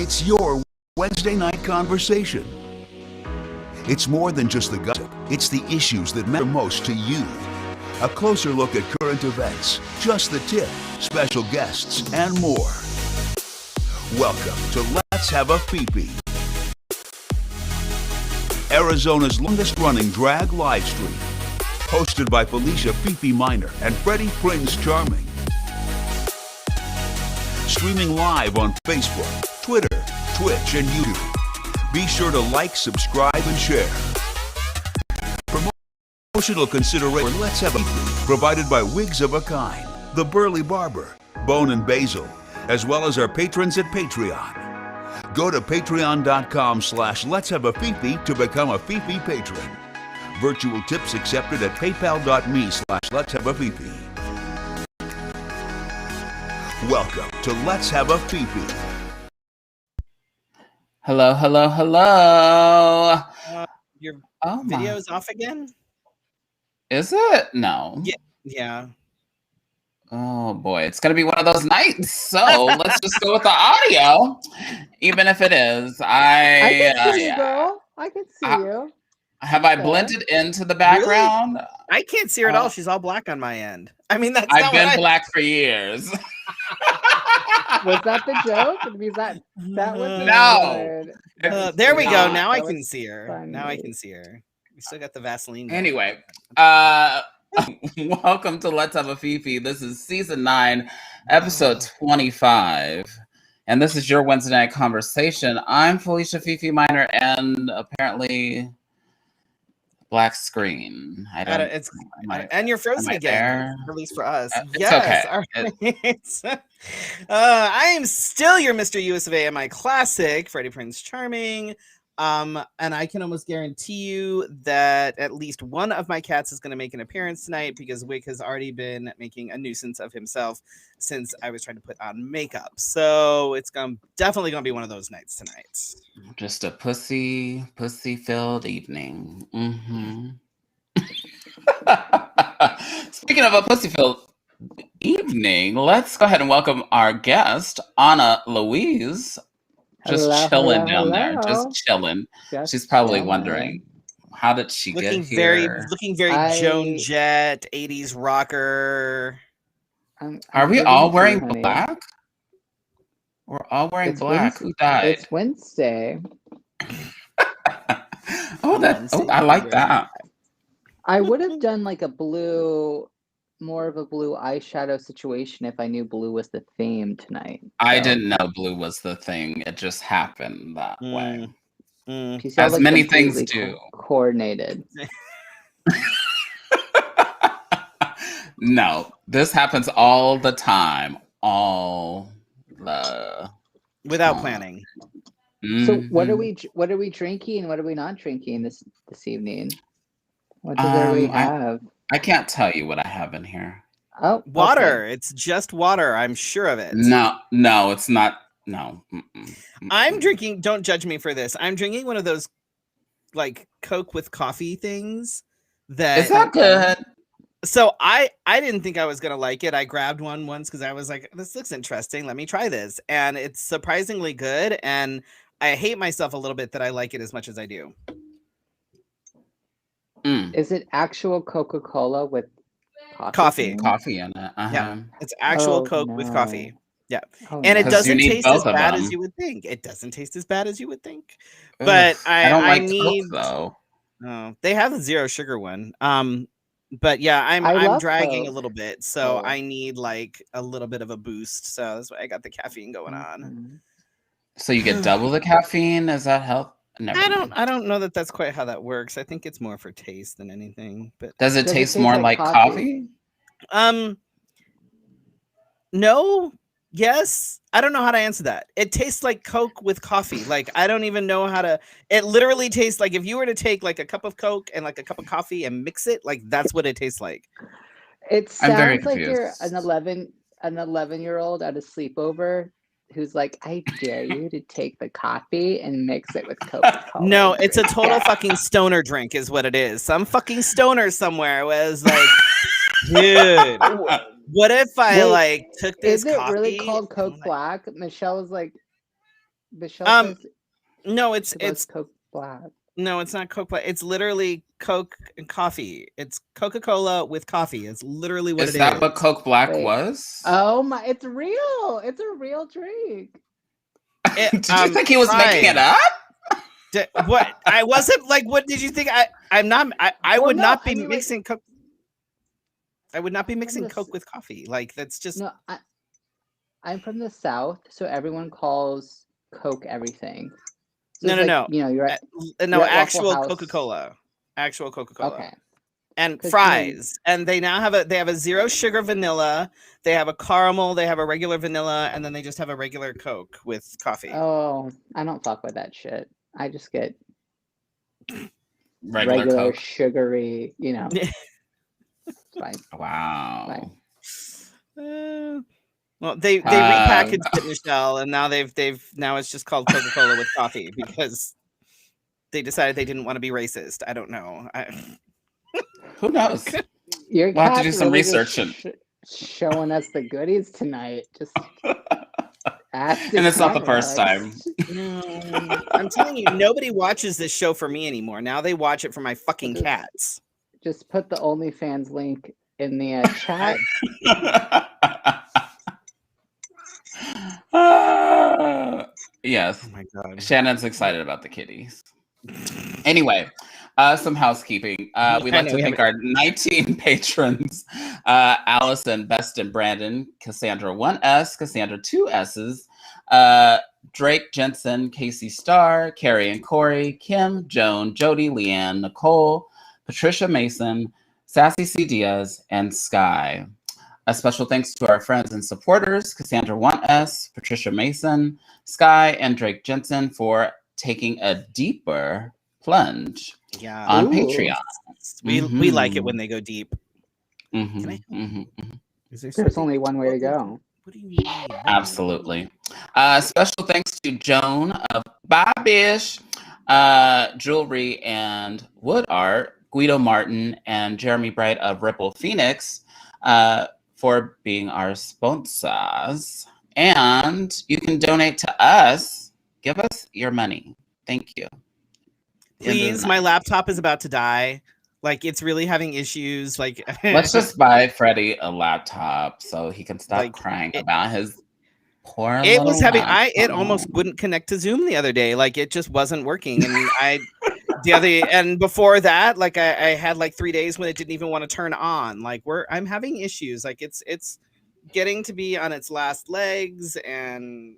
It's your Wednesday night conversation. It's more than just the gossip. It's the issues that matter most to you. A closer look at current events, just the tip, special guests, and more. Welcome to Let's Have a Fefe, Arizona's longest-running drag live stream, hosted by Felicia Freddy and Freddy Prinze Charming. Streaming live on Facebook, Twitter, Twitch, and YouTube. Be sure to like, subscribe, and share. Promotional consideration for Let's Have a Fefe provided by Wigs of a Kind, The Burly Barber, Bone and Basil, as well as our patrons at Patreon. Go to patreon.com/letshaveafefe to become a Fefe patron. Virtual tips accepted at paypal.me/letshaveafefe. Welcome to Let's Have a Fefe. Hello, hello, hello. Your video is off again? Is it? No. Yeah. Oh boy, it's gonna be one of those nights. So let's just go with the audio, even if it is. I can see you, girl. I can see you. Have I blended into the background? Really? I can't see her at all. She's all black on my end. I mean, that's I've been black for years. Was that the joke? Was that was no. There we go. Now I can see her. Funny. Now I can see her. We still got the Vaseline. Anyway, welcome to Let's Have a Fefe. This is season 9, episode 25. And this is your Wednesday night conversation. I'm Felicia Freddy Minor, and apparently black screen. And you're frozen again, at least for us. Yes. Okay. I am still your Mr. US of AMI Classic, Freddy Prinze Charming. And I can almost guarantee you that at least one of my cats is going to make an appearance tonight because Wick has already been making a nuisance of himself since I was trying to put on makeup. So it's definitely going to be one of those nights tonight. Just a pussy-filled evening. Mm-hmm. Speaking of a pussy-filled evening, let's go ahead and welcome our guest, Ona Louise. Just chilling down there. Just chilling. She's probably wondering, how did she get here? Looking very Joan Jett, 80s rocker. Are we all wearing black? We're all wearing black. Who died? It's Wednesday. I like that. I would have done like more of a blue eyeshadow situation if I knew blue was the theme tonight. I didn't know blue was the thing. It just happened that way. As like many things do. Coordinated. No, this happens all the time. Without planning. So what are we drinking? What are we not drinking this evening? What does everybody have? I can't tell you what I have in here. Oh, water. Okay. It's just water. I'm sure of it. No, it's not. No. I'm drinking. Don't judge me for this. I'm drinking one of those like Coke with coffee things. Is that good? So I didn't think I was going to like it. I grabbed one once because I was like, this looks interesting. Let me try this. And it's surprisingly good. And I hate myself a little bit that I like it as much as I do. Is it actual Coca-Cola with coffee? Coffee in it. Uh-huh. Yeah, it's actual Coke with coffee. Yeah, and it doesn't taste as bad as you would think. It doesn't taste as bad as you would think. But I don't like need Coke, though. Oh, they have the zero sugar one. But yeah, I'm dragging a little bit, so I need like a little bit of a boost. So that's why I got the caffeine going on. So you get double the caffeine? Does that help? I don't know that that's quite how that works. I think it's more for taste than anything. But does it taste more like coffee? No. Yes. I don't know how to answer that. It tastes like Coke with coffee. Like I don't even know how to. It literally tastes like if you were to take like a cup of Coke and like a cup of coffee and mix it, like that's what it tastes like. It sounds like you're an 11-year-old at a sleepover who's like, I dare you to take the coffee and mix it with Coca-Cola. No, it's a total fucking stoner drink is what it is. Some fucking stoner somewhere was like, dude, what if I like took this coffee? Is it really called Coke Black? Michelle was like, Michelle says no, it's Coke Black. No, it's not Coke Black. It's literally Coke and coffee. It's Coca-Cola with coffee. It's literally what it is. Is that what Coke Black was? Oh my! It's real. It's a real drink. Did you think he was making it up? What? I wasn't like. What did you think? I'm not. I would not be mixing Coke. I would not be mixing Coke with coffee. Like that's just. No, I'm from the South, so everyone calls Coke everything. So No. You know, you're actual Coca-Cola. Actual Coca-Cola. Okay. And fries. And they now have a 0 sugar vanilla. They have a caramel. They have a regular vanilla, and then they just have a regular Coke with coffee. Oh, I don't fuck with that shit. I just get regular Coke. Sugary. You know. Fine. Wow. Fine. Well, they repackaged it, Michelle, and now now it's just called Coca-Cola with coffee because they decided they didn't want to be racist. I don't know. Who knows? We'll have to do some research and showing us the goodies tonight. Just and it's not the first time. No, I'm telling you, nobody watches this show for me anymore. Now they watch it for my fucking cats. Just put the OnlyFans link in the chat. Yes. Oh my God. Shannon's excited about the kitties. Anyway, some housekeeping. We'd like to thank our 19 patrons. Allison, Beston, Brandon, Cassandra 1S, Cassandra 2S's, Drake, Jensen, Casey Starr, Carrie and Corey, Kim, Joan, Jody, Leanne, Nicole, Patricia Mason, Sassy C. Diaz, and Sky. A special thanks to our friends and supporters, Cassandra 1S, Patricia Mason, Sky, and Drake Jensen for taking a deeper plunge on Patreon. We like it when they go deep. There's only one way to go. What do you mean? Absolutely. Special thanks to Joan of Babish, Jewelry and Wood Art, Guido Martin, and Jeremy Bright of Ripple Phoenix for being our sponsors. And you can donate to us. Give us your money. Thank you. Please, my laptop is about to die. Like, it's really having issues. Like, let's just buy Freddy a laptop so he can stop crying about his poor It was having, laptop. it almost wouldn't connect to Zoom the other day. Like, it just wasn't working. And and before that, like, I had like 3 days when it didn't even want to turn on. Like, I'm having issues. Like, it's getting to be on its last legs. And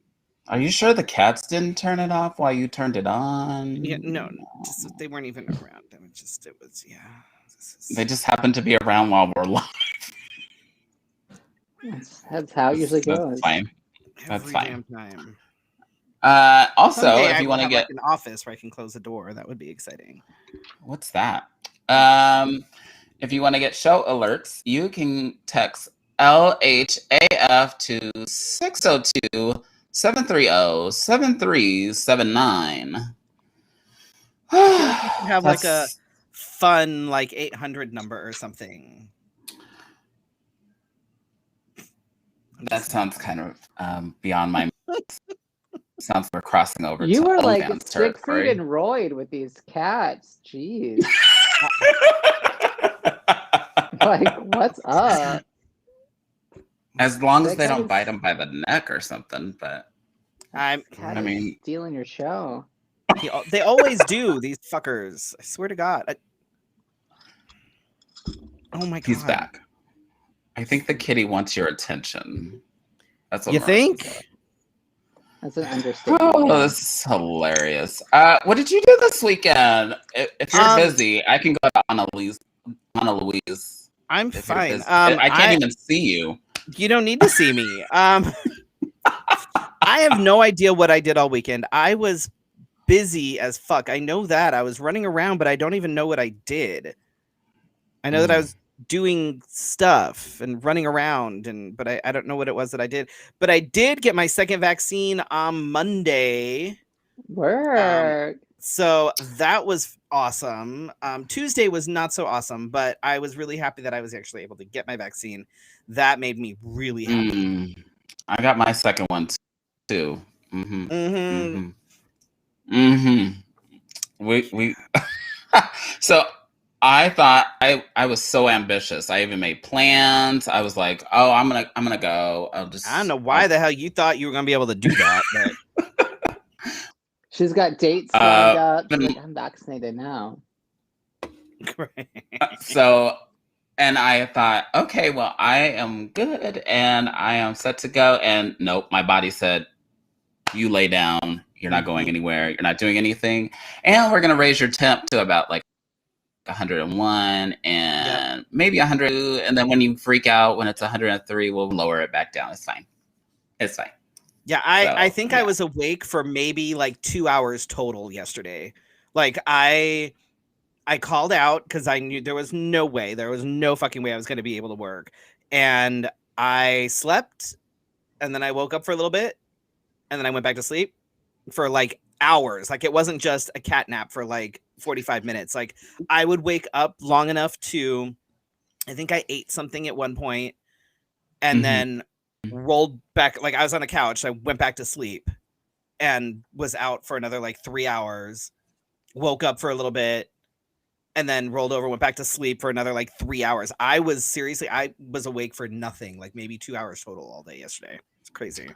are you sure the cats didn't turn it off while you turned it on? Yeah, no. They weren't even around. They just happened to be around while we're live. That's how it usually goes. That's fine. That's fine. Time. Also, someday if you want to get an office where I can close the door, that would be exciting. What's that? If you want to get show alerts, you can text LHAF to 602-730-7379. Have like a fun like 800 number or something. That sounds kind of beyond my sounds we're crossing over. You to were like territory. Siegfried and Royd with these cats. Jeez. Like, what's up? As long as they don't bite him by the neck or something, but I mean, stealing your show. They always do, these fuckers. I swear to God. Oh my God. He's back. I think the kitty wants your attention. That's what you think? That's an understatement. Oh, this is hilarious. What did you do this weekend? If you're busy, I can go to Ona Louise. I'm fine. I can't even see you. You don't need to see me. I have no idea what I did all weekend. I was busy as fuck. I know that. I was running around, but I don't even know what I did. I know that I was doing stuff and running around, but I don't know what it was that I did. But I did get my second vaccine on Monday. Work. So that was awesome. Tuesday was not so awesome, but I was really happy that I was actually able to get my vaccine. That made me really happy. I got my second one too. Mm-hmm. Mm-hmm. Mm-hmm. Mm-hmm. We So I thought I was so ambitious. I even made plans. I was like, oh, I'm gonna go. I don't know why the hell you thought you were gonna be able to do that, but she's got dates lined up. She's like, I'm vaccinated now. So, and I thought, okay, well, I am good and I am set to go. And nope, my body said, you lay down. You're not going anywhere. You're not doing anything. And we're gonna raise your temp to about like 101 and maybe 102, and then when you freak out when it's 103, we'll lower it back down. It's fine. It's fine. Yeah, I think I was awake for maybe like 2 hours total yesterday. Like I called out because I knew there was no fucking way I was going to be able to work, and I slept, and then I woke up for a little bit, and then I went back to sleep for like hours. Like it wasn't just a cat nap for like 45 minutes. Like I would wake up long enough to, I think I ate something at one point and then rolled back. Like I was on the couch. I went back to sleep and was out for another like 3 hours, woke up for a little bit and then rolled over, went back to sleep for another like 3 hours. I was awake for nothing, like maybe 2 hours total all day yesterday. It's crazy.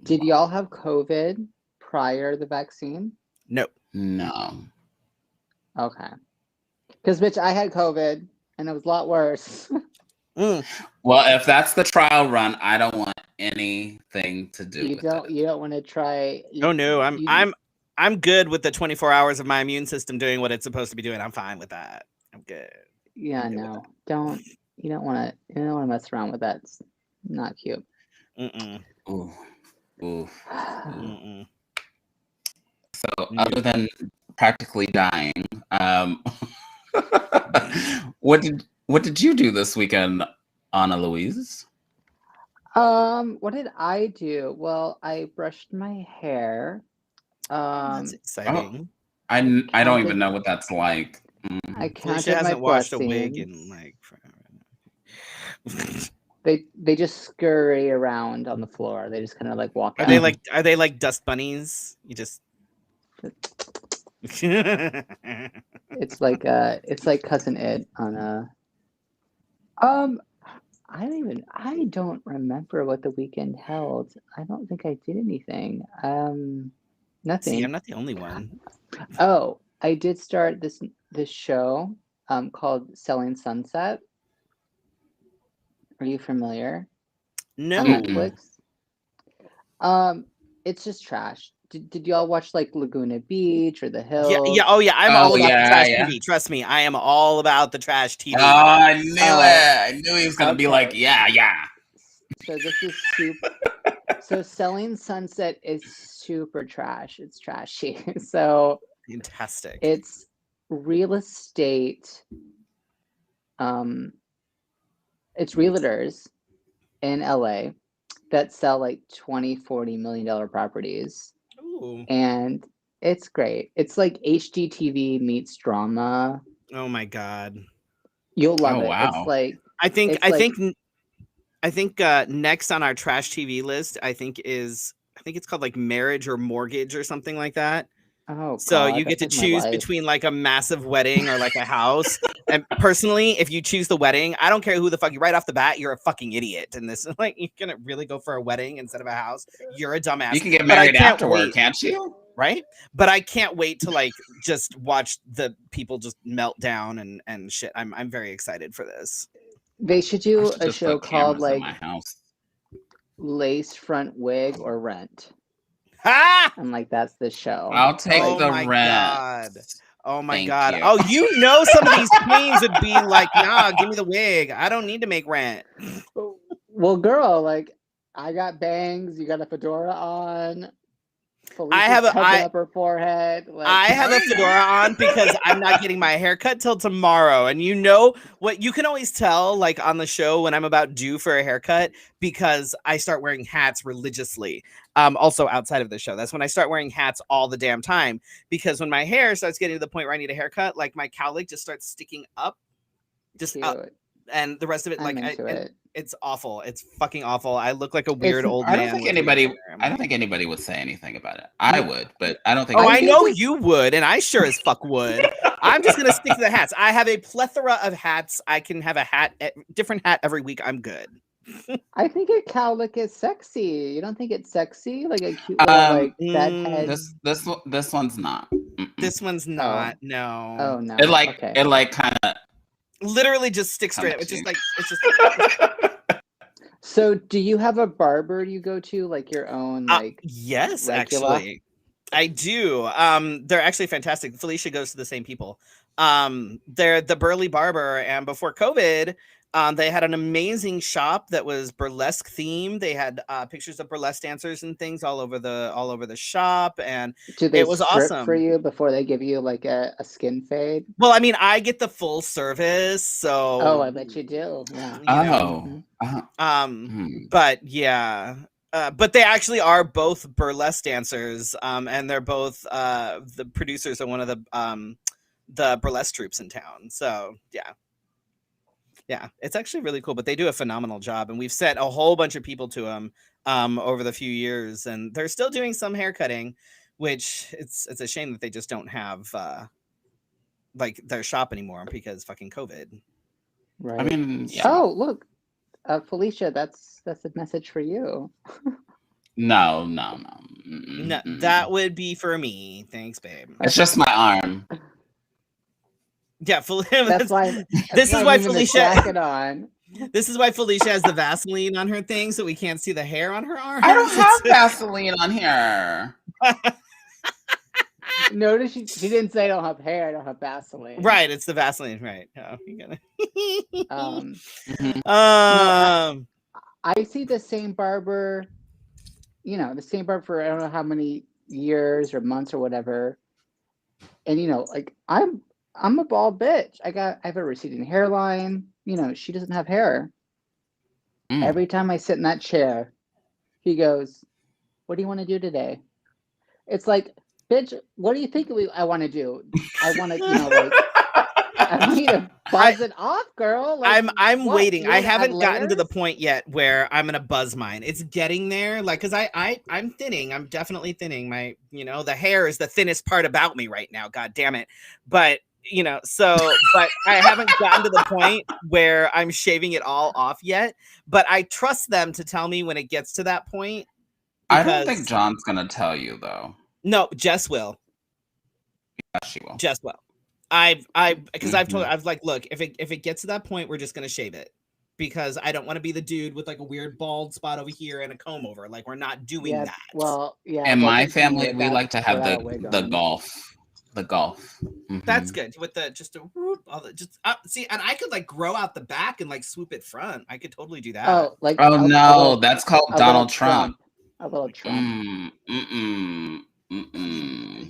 Did y'all have COVID prior to the vaccine? No. Okay. Because, bitch, I had COVID and it was a lot worse. Well, if that's the trial run, I don't want anything to do with it. You don't want to try. No. I'm good with the 24 hours of my immune system doing what it's supposed to be doing. I'm fine with that. I'm good. Yeah, no. You don't want to mess around with that. It's not cute. Ooh. So other than practically dying, what did you do this weekend, Ona Louise? What did I do? Well, I brushed my hair. That's exciting. I don't even know what that's like. I counted Felicia hasn't my washed blessings. a wig in like forever. They just scurry around on the floor. They just kind of like walk out. Are they like dust bunnies? You just it's like Cousin Ed on a I don't remember what the weekend held. I don't think I did anything. Nothing. See, I'm not the only one. Oh, I did start this show called Selling Sunset. Are you familiar? No. On Netflix. It's just trash. Did y'all watch like Laguna Beach or The Hills? Yeah. Oh yeah, I'm all about the trash TV. Trust me, I am all about the trash TV. Oh, I knew it. I knew he was gonna be like, yeah. So this is super. So Selling Sunset is super trash. It's trashy. So fantastic. It's real estate. It's realtors in LA that sell like $20-40 million properties. Ooh. And it's great. It's like HGTV meets drama. Oh my god. You'll love it. Wow. It's like I think next on our trash TV list, I think it's called like Marriage or Mortgage or something like that. Oh, so you get to choose between like a massive wedding or like a house. And personally, if you choose the wedding, I don't care who the fuck you right off the bat, you're a fucking idiot. And this is like, you're gonna really go for a wedding instead of a house. You're a dumbass. You can get married afterward, can't you? Right? But I can't wait to like just watch the people just melt down and shit. I'm very excited for this. They should do a show called like Lace Front Wig or Rent. I'm like, that's the show. I'll take the rent. God. Oh my god. Oh, you know some of these queens would be like, nah, give me the wig. I don't need to make rent. Well, girl, like I got bangs, you got a fedora on. I have up her forehead. Like, I have a fedora on because I'm not getting my hair cut till tomorrow. And you know what? You can always tell, like on the show, when I'm about due for a haircut because I start wearing hats religiously. Also outside of the show, that's when I start wearing hats all the damn time. Because when my hair starts getting to the point where I need a haircut, like my cowlick just starts sticking up, just cute. up. and the rest of it, I'm into it. It's awful. It's fucking awful. I look like a weird old man. I don't think anybody would say anything about it. I would, but I don't think. Oh, I know you would, and I sure as fuck would. I'm just gonna stick to the hats. I have a plethora of hats. I can have a different hat every week. I'm good. I think a cowlick is sexy. You don't think it's sexy? Like a cute little like bed head. This one's not. This one's not. No. Oh no. It like kind of literally just sticks straight up. It's just. So do you have a barber you go to, like your own like yes, regular? Actually. I do. They're actually fantastic. Felicia goes to the same people. They're the Burley Barber, and before COVID, they had an amazing shop that was burlesque themed. They had pictures of burlesque dancers and things all over the shop, and it was strip awesome for you before they give you like a skin fade. Well, I mean, I get the full service, so I bet you do. Yeah. But yeah. But they actually are both burlesque dancers, and they're both the producers of one of the burlesque troupes in town. So yeah, it's actually really cool. But they do a phenomenal job, and we've sent a whole bunch of people to them over the few years, and they're still doing some hair cutting, which it's a shame that they just don't have like their shop anymore because fucking COVID. Right. I mean, yeah. Oh look. Felicia, that's a message for you. No, that would be for me. Thanks, babe. It's just my arm. Yeah, that's why. This is why Felicia. On. This is why Felicia has the Vaseline on her thing, so we can't see the hair on her arm. I don't have Vaseline on here. Notice she didn't say I don't have hair. I don't have Vaseline. Right, it's the Vaseline. Right. Oh, you gotta. I see the same barber. The same barber for I don't know how many years or months or whatever. And like I'm a bald bitch. I have a receding hairline. She doesn't have hair. Every time I sit in that chair, he goes, "What do you want to do today?" It's like, bitch, what do you think I want to do? I want to, I need to buzz it off, girl. Like, I'm waiting. I haven't gotten to the point yet where I'm gonna buzz mine. It's getting there, like, cause I'm thinning. I'm definitely thinning. My, the hair is the thinnest part about me right now. God damn it. But but I haven't gotten to the point where I'm shaving it all off yet. But I trust them to tell me when it gets to that point. I don't think John's gonna tell you though. No, Jess will. Yeah, she will. Jess will. Because I've told her, I've like, look, if it gets to that point, we're just gonna shave it, because I don't want to be the dude with like a weird bald spot over here and a comb over. Like, we're not doing that. Well, yeah. In my family, we like to have the golf. The golf. That's good with the see, and I could like grow out the back and like swoop it front. I could totally do that. That's called Donald Trump. A little Trump.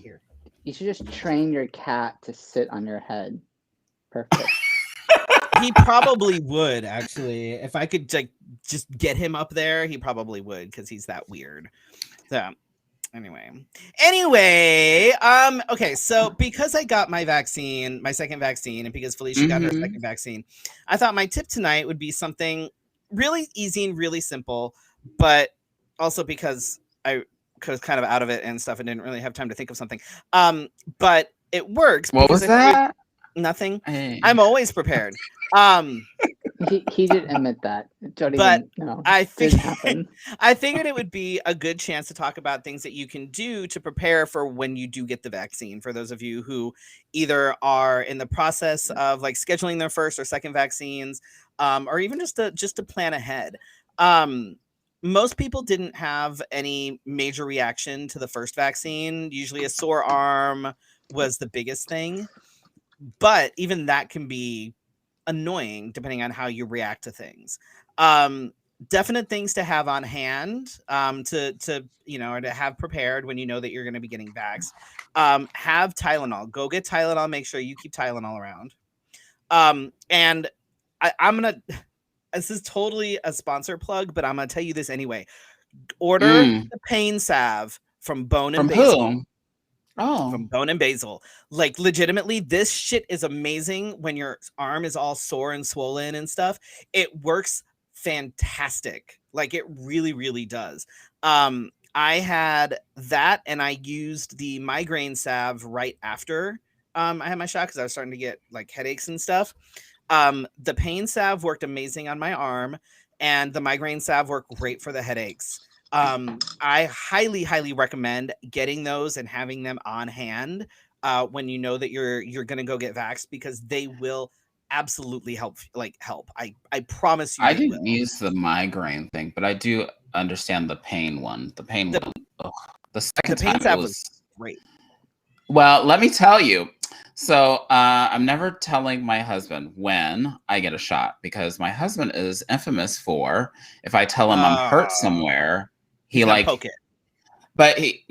Here. You should just train your cat to sit on your head. Perfect. He probably would, actually. If I could like just get him up there, he probably would, because he's that weird. So anyway, okay, so because I got my second vaccine, and because Felicia got her second vaccine, I thought my tip tonight would be something really easy and really simple, but also because I was kind of out of it and stuff and didn't really have time to think of something. But it works. What was that? Nothing. Hey. I'm always prepared. He didn't admit that. I figured it would be a good chance to talk about things that you can do to prepare for when you do get the vaccine. For those of you who either are in the process of like scheduling their first or second vaccines, or even just to plan ahead. Most people didn't have any major reaction to the first vaccine. Usually a sore arm was the biggest thing, but even that can be annoying depending on how you react to things. Definite things to have on hand, to or to have prepared when you know that you're going to be getting vaxxed. Have Tylenol. Go get Tylenol. Make sure you keep Tylenol around. And I'm going to... This is totally a sponsor plug, but I'm going to tell you this anyway. Order the pain salve from Bone and Basil. from Bone and Basil. Like legitimately, this shit is amazing when your arm is all sore and swollen and stuff. It works fantastic. Like it really, really does. I had that and I used the migraine salve right after I had my shot because I was starting to get like headaches and stuff. The pain salve worked amazing on my arm, and the migraine salve worked great for the headaches. I highly, highly recommend getting those and having them on hand when you know that you're gonna go get vaxxed, because they will absolutely help. I promise you. I didn't use the migraine thing, but I do understand the pain one. The pain one. Ugh. The second time it was great. Well, let me tell you. So I'm never telling my husband when I get a shot, because my husband is infamous for, if I tell him I'm hurt somewhere, he like poke it. But he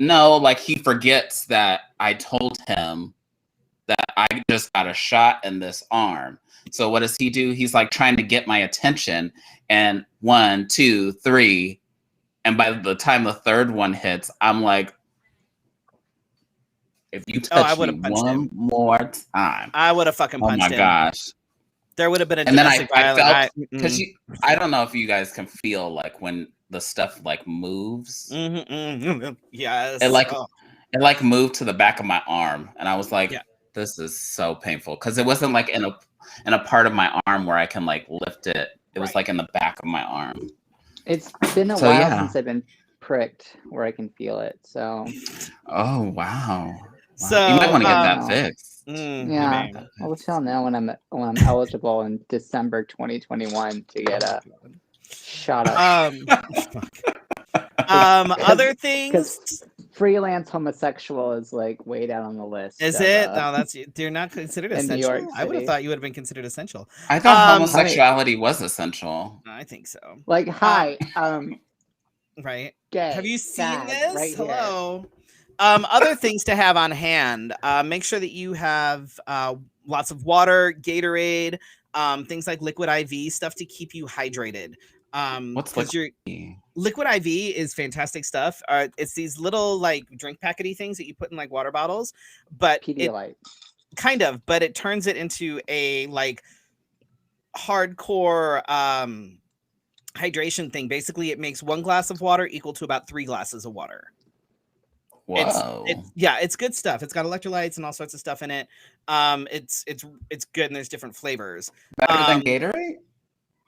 forgets that I told him that I just got a shot in this arm. So what does he do? He's like trying to get my attention, and 1, 2, 3, and by the time the third one hits, I'm like, if you touch me one more time, I would have fucking punched him. Oh my gosh. There would have been a and then I felt, because I don't know if you guys can feel like when the stuff like moves. Yes. It like moved to the back of my arm, and I was like, this is so painful, because it wasn't like in a part of my arm where I can like lift it. It was like in the back of my arm. It's been a while since I've been pricked where I can feel it. So. Oh wow. So you might want to get that fixed. Yeah, I'll let y'all know when I'm eligible in December 2021 to get a shot up. Other things. Because freelance homosexual is like way down on the list. Is it? No, you're not considered essential. I would have thought you would have been considered essential. I thought homosexuality was essential. I think so. Like, hi, right. Gay, have you seen this? Right. Hello. Other things to have on hand. Make sure that you have lots of water, Gatorade, things like liquid IV, stuff to keep you hydrated. What's liquid IV? Liquid IV is fantastic stuff. It's these little like drink packety things that you put in like water bottles, but kind of, but it turns it into a like hardcore hydration thing. Basically, it makes 1 glass of water equal to about 3 glasses of water. Whoa. It's good stuff. It's got electrolytes and all sorts of stuff in it. It's good, and there's different flavors. Better than Gatorade?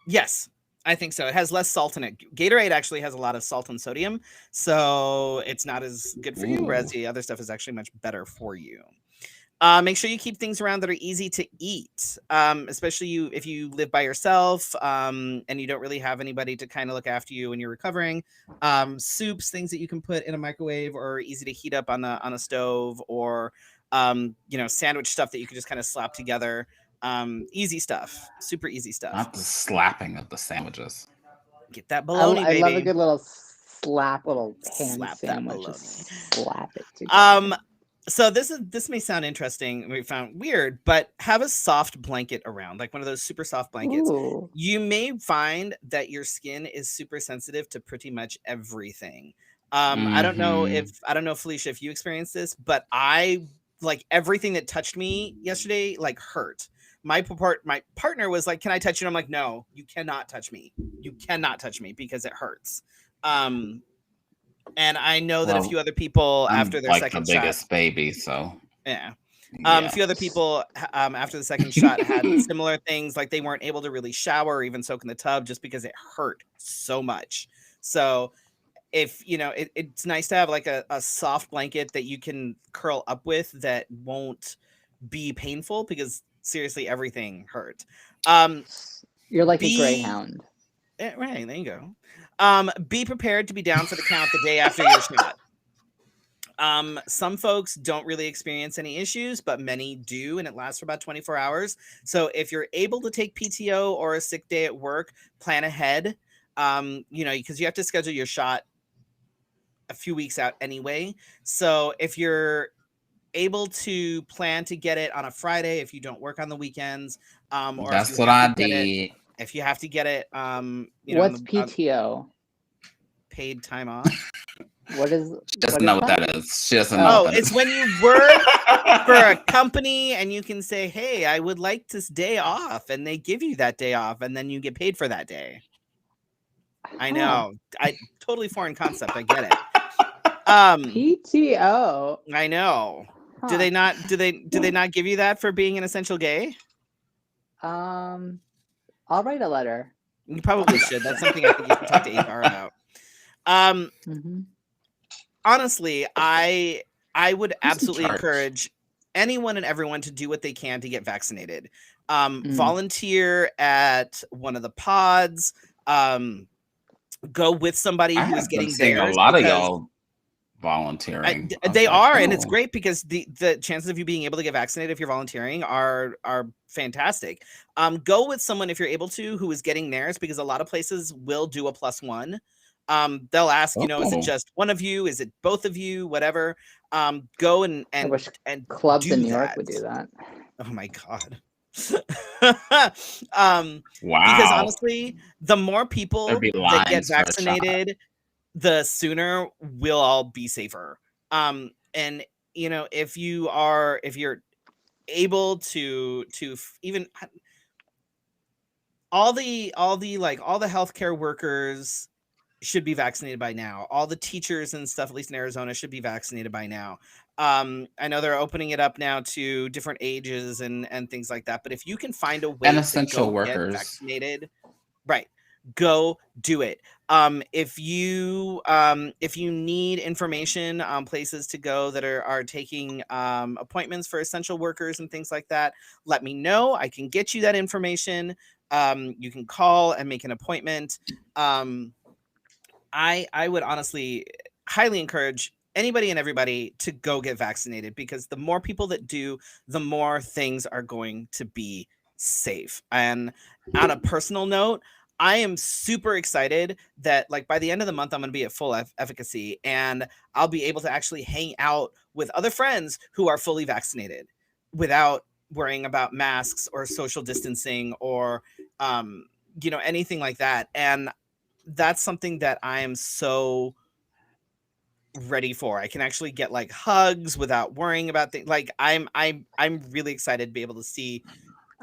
Yes, I think so. It has less salt in it. Gatorade actually has a lot of salt and sodium, so it's not as good for you, whereas the other stuff is actually much better for you. Make sure you keep things around that are easy to eat, especially if you live by yourself and you don't really have anybody to kind of look after you when you're recovering. Soups, things that you can put in a microwave or are easy to heat up on a stove, or sandwich stuff that you can just kind of slap together. Easy stuff, super easy stuff. Not the slapping of the sandwiches. Get that bologna, baby. I love a good little hand sandwich. Slap it together. So this may sound interesting, we found weird, but have a soft blanket around, like one of those super soft blankets. Ooh. You may find that your skin is super sensitive to pretty much everything. I don't know, Felicia, if you experienced this, but I like everything that touched me yesterday like hurt. My partner was like, "Can I touch you?" And I'm like, "No, you cannot touch me. You cannot touch me because it hurts." And I know that a few other people after their second shot, the biggest baby, so yeah. A few other people after the second shot had similar things, like they weren't able to really shower or even soak in the tub just because it hurt so much. So if it's nice to have like a soft blanket that you can curl up with that won't be painful, because seriously, everything hurt. You're like a greyhound. Right, there you go. Be prepared to be down for the count the day after your shot. Some folks don't really experience any issues, but many do, and it lasts for about 24 hours. So if you're able to take PTO or a sick day at work, plan ahead. Because you have to schedule your shot a few weeks out anyway. So if you're able to plan to get it on a Friday, if you don't work on the weekends, or that's what I did. If you have to get it, what's PTO? Paid time off. What is? She doesn't know what that is. She doesn't know. Oh, what that it's is. when you work for a company and you can say, "Hey, I would like this day off," and they give you that day off, and then you get paid for that day. I know. I totally foreign concept. I get it. PTO. I know. Huh. Do they not? Do they not give you that for being an essential gay? I'll write a letter. You probably should. That's something I think you should talk to HR about. Honestly, I would absolutely encourage anyone and everyone to do what they can to get vaccinated. Volunteer at one of the pods. Go with somebody who is getting theirs. A lot of y'all volunteering. They are, and it's great because the chances of you being able to get vaccinated if you're volunteering are fantastic. Go with someone if you're able to who is getting theirs, because a lot of places will do a +1. They'll ask, is it just one of you? Is it both of you? Whatever. Go and clubs in New York would do that. Oh my God. Wow. Because honestly, the more people that get vaccinated, the sooner we'll all be safer. And if you're able to even all the healthcare workers should be vaccinated by now. All the teachers and stuff, at least in Arizona, should be vaccinated by now. I know they're opening it up now to different ages and things like that. But if you can find a way and essential to workers get vaccinated, right, go do it. If you need information on places to go that are taking appointments for essential workers and things like that, let me know. I can get you that information. You can call and make an appointment. I would honestly highly encourage anybody and everybody to go get vaccinated, because the more people that do, the more things are going to be safe. And on a personal note, I am super excited that by the end of the month, I'm going to be at full efficacy, and I'll be able to actually hang out with other friends who are fully vaccinated without worrying about masks or social distancing or, anything like that. And that's something that I am so ready for. I can actually get hugs without worrying about things. I'm really excited to be able to see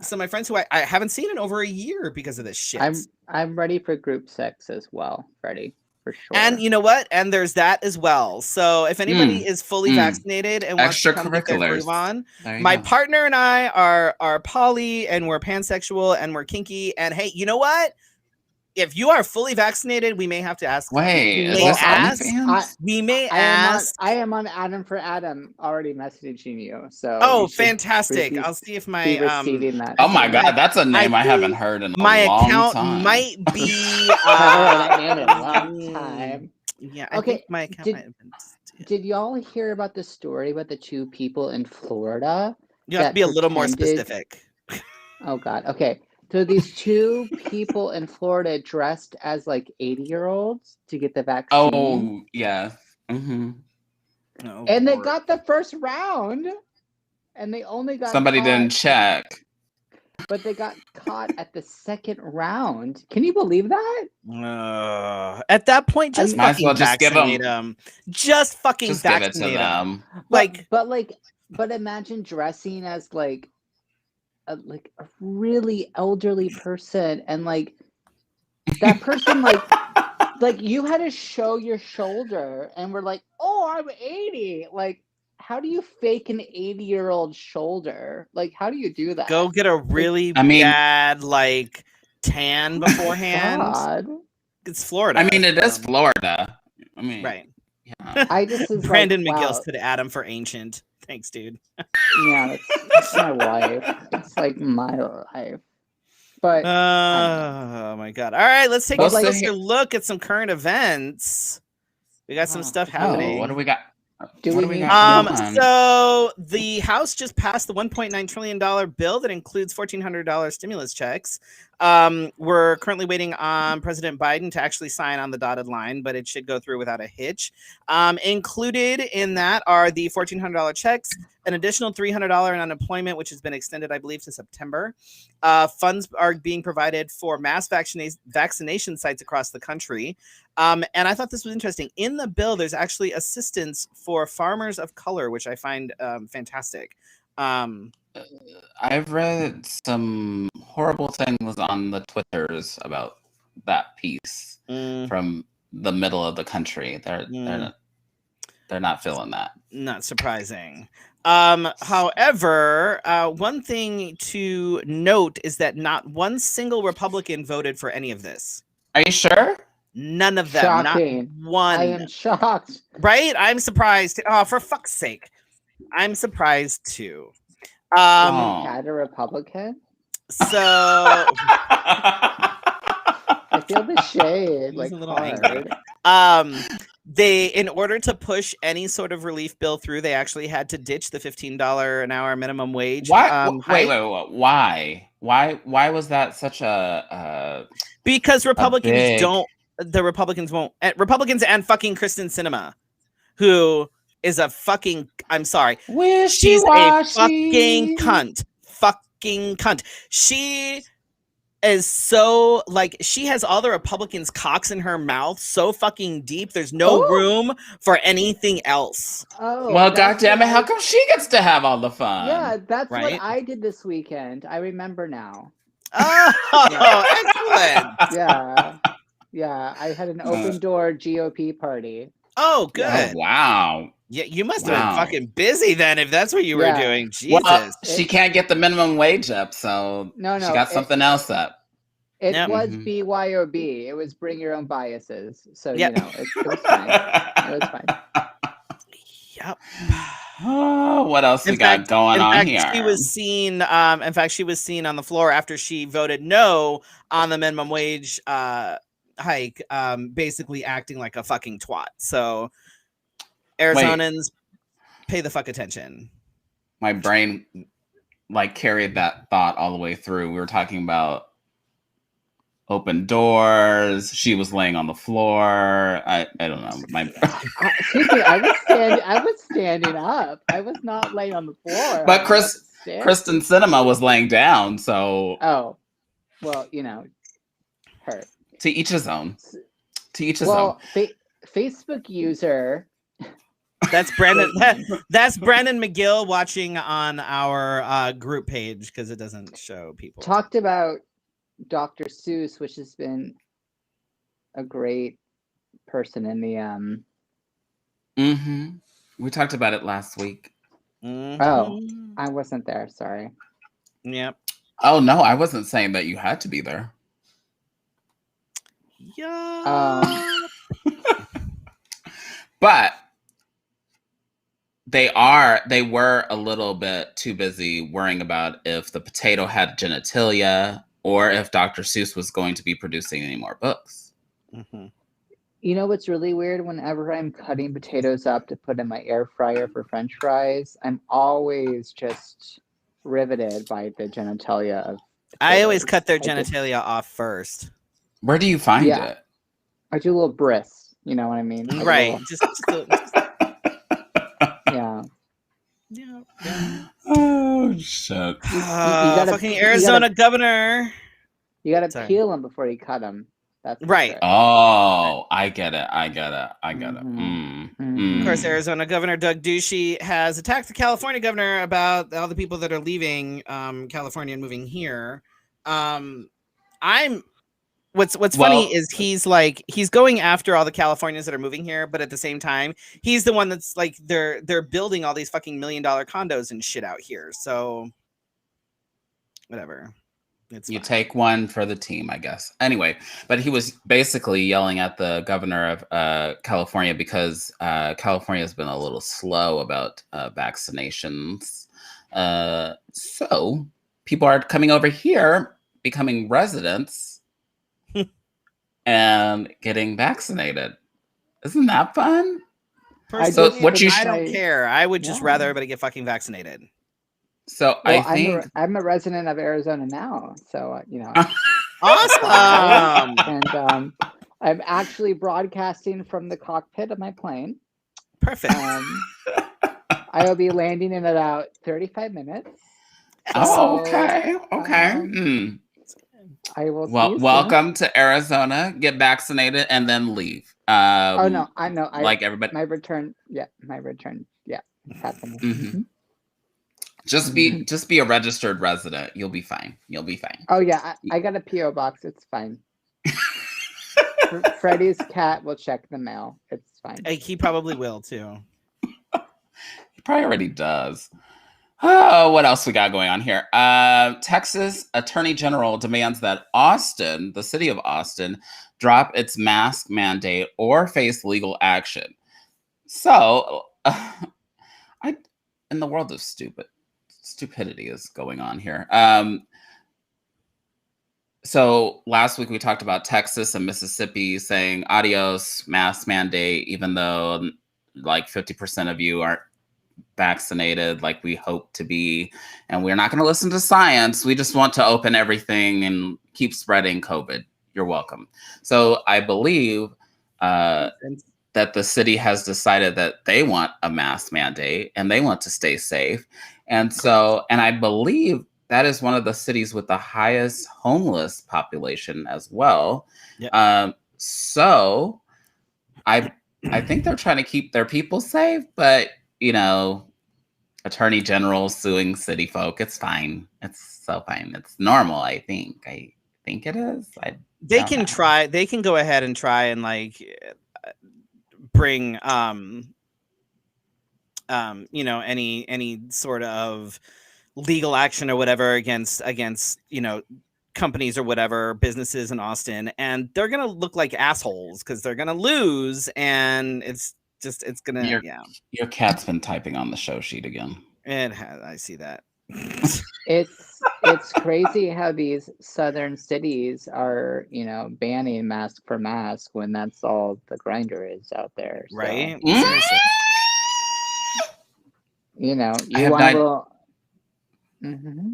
some of my friends who I haven't seen in over a year because of this shit. I'm ready for group sex as well, Freddie, for sure. And you know what? And there's that as well. So if anybody is fully vaccinated and wants to come get their groove on, my partner and I are poly, and we're pansexual, and we're kinky. And hey, you know what? If you are fully vaccinated, we may have to ask. Wait, we may ask. I am on Adam for Adam already messaging you. So oh, fantastic! I'll see if my that. Oh my God, that's a name I haven't heard in a long account time. might be that name in a long time. Yeah. I think my account might have been. Did y'all hear about the story about the 2 people in Florida? You have to be a little more specific. Oh God. Okay. So these 2 people in Florida dressed as 80-year-olds to get the vaccine. Oh, yeah. Mm-hmm. Oh, and they got the first round, and they only got somebody didn't check. But they got caught at the second round. Can you believe that? At that point, just fucking vaccinate them. Just fucking vaccinate them. But imagine dressing as a really elderly person, and that person you had to show your shoulder, and we're oh, I'm 80. How do you fake an 80-year-old shoulder? How do you do that? Go get a really bad tan beforehand. God. It's Florida. I mean, it is Florida. I mean, right. Yeah. I just Brandon McGill said Adam for ancient. Thanks, dude. Yeah, it's my wife. It's my life. But oh my God! All right, let's take a closer look at some current events. We got some stuff happening. What do we got? So the House just passed the $1.9 trillion bill that includes $1,400 stimulus checks. We're currently waiting on President Biden to actually sign on the dotted line, but it should go through without a hitch. Included in that are the $1,400 checks, an additional $300 in unemployment, which has been extended, I believe, to September. Funds are being provided for mass vaccination sites across the country. And I thought this was interesting. In the bill, there's actually assistance for farmers of color, which I find fantastic. I've read some horrible things on the Twitters about that piece from the middle of the country. They're not feeling that. Not surprising. However, one thing to note is that not one single Republican voted for any of this. Are you sure? None of them. Shocking. Not one. I am shocked. Right? I'm surprised. Oh, for fuck's sake. I'm surprised too. Had a Republican? So I feel the shade. He's like a little hard. angry. They, in order to push any sort of relief bill through, they actually had to ditch the $15 an hour minimum wage. Why? Wait. Why? Why was that such a? Because Republicans don't. The Republicans won't. Republicans and fucking Kristen Sinema, who is a fucking. I'm sorry. She's a fucking cunt. Fucking cunt. She is so like she has all the Republicans' cocks in her mouth so fucking deep. There's no room for anything else. Oh, well, goddammit, how come she gets to have all the fun? Yeah, that's right? what I did this weekend. I remember now. Oh, excellent. Yeah, I had an open door GOP party. Oh, good. Oh, wow. Yeah, you must have been fucking busy then if that's what you were doing. Jesus. Well, she can't get the minimum wage up, so she got something else up. It was BYOB. It was bring your own biases. So, you know, it was fine. It was fine. Yep. Oh, what else we got going on here? She was seen. In fact, she was seen on the floor after she voted no on the minimum wage hike. Basically acting like a fucking twat. So, Arizonans, pay the fuck attention. My brain like carried that thought all the way through. We were talking about open doors. She was laying on the floor. I don't know. Excuse me, I was standing up. I was not laying on the floor. But Kristen Sinema was laying down. So well, you know, her. To each his own. To each his own. Facebook user. That's Brandon. That's Brandon McGill watching on our group page because it doesn't show people. Talked about Dr. Seuss, which has been a great person in the We talked about it last week. Oh, I wasn't there. Sorry. Yep. Oh no, I wasn't saying that you had to be there. Yeah. But they were a little bit too busy worrying about if the potato had genitalia or if Dr. Seuss was going to be producing any more books. You know what's really weird? Whenever I'm cutting potatoes up to put in my air fryer for French fries, I'm always just riveted by the genitalia of potatoes. I always cut their genitalia off first. Where do you find it? I do a little bris. You know what I mean? Right. Yeah. Oh shit! You gotta, fucking Arizona governor. You gotta peel them before you cut them. That's right. Oh, I get it. Of course, Arizona Governor Doug Ducey has attacked the California governor about all the people that are leaving California and moving here. What's funny is he's going after all the Californians that are moving here, but at the same time, he's the one that's like they're building all these fucking $1 million condos and shit out here. So whatever. You take one for the team, I guess. Anyway, but he was basically yelling at the governor of California because California has been a little slow about vaccinations. So people are coming over here, becoming residents, and getting vaccinated. Isn't that fun? I don't care. I would just rather everybody get fucking vaccinated. So I think I'm a resident of Arizona now, so you know. Awesome. And I'm actually broadcasting from the cockpit of my plane. Perfect. I will be landing in about 35 minutes. Oh, okay. I will. Well, welcome to Arizona. Get vaccinated and then leave. Oh no, I know. Like everybody. My return. Yeah, it's happening. Mm-hmm. Just be a registered resident. You'll be fine. Oh yeah, I got a PO box. It's fine. Freddy's cat will check the mail. It's fine. He probably will too. He probably already does. Oh, what else we got going on here? Texas Attorney General demands that Austin, the city of Austin, drop its mask mandate or face legal action. So, in the world of stupidity is going on here. So last week we talked about Texas and Mississippi saying adios mask mandate, even though like 50% of you aren't vaccinated like we hope to be, and we're not going to listen to science. We just want to open everything and keep spreading COVID. You're welcome. So I believe that the city has decided that they want a mask mandate and they want to stay safe. And I believe that is one of the cities with the highest homeless population as well. Yep. So I think they're trying to keep their people safe, but Attorney General suing city folk, it's fine. It's so fine. It's normal, I think. I think it is. They can try. They can go ahead and try and bring any sort of legal action or whatever against companies or whatever, businesses in Austin, and they're gonna look like assholes because they're gonna lose, and it's gonna Your cat's been typing on the show sheet again. It has. I see that. It's crazy how these southern cities are, banning mask for mask when that's all the grinder is out there. So, right? You want a little. Mm-hmm.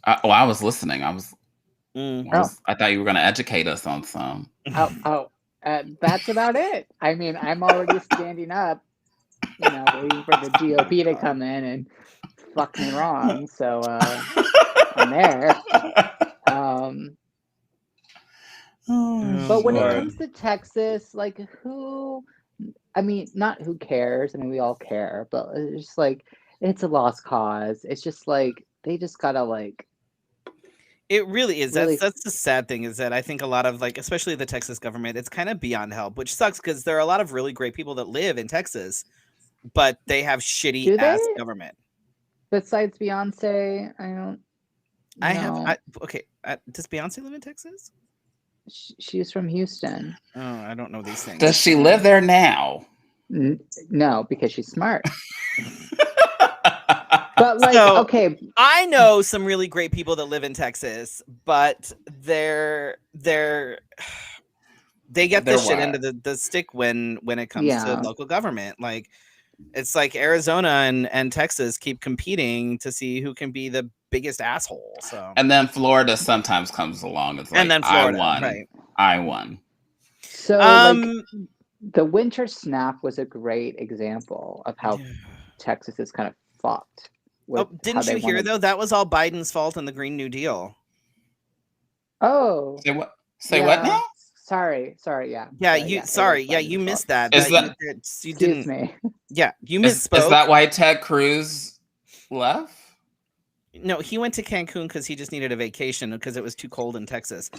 I was listening. I thought you were going to educate us on some. That's about it. I mean, I'm already standing up, waiting for the GOP to come in and fuck me wrong. So I'm there. But when it comes to Texas, not who cares? I mean, we all care, but it's just it's a lost cause. It's just they just gotta It really is. That's the sad thing, is that I think a lot of especially the Texas government, it's kind of beyond help, which sucks because there are a lot of really great people that live in Texas, but they have shitty ass government. Besides Beyonce, does Beyonce live in Texas? She's from Houston. Oh, I don't know these things. Does she live there now? No, because she's smart. But I know some really great people that live in Texas, but they get this shit into the stick when it comes to local government. It's like Arizona and Texas keep competing to see who can be the biggest asshole. So and then Florida sometimes comes along. It's and then Florida, I won. So the winter snap was a great example of how Texas is kind of fucked. Didn't you hear though? That was all Biden's fault in the Green New Deal. Oh, say what now? Sorry, yeah. You missed that. You didn't. Me. Yeah, you misspoke. Is that why Ted Cruz left? No, he went to Cancun because he just needed a vacation because it was too cold in Texas.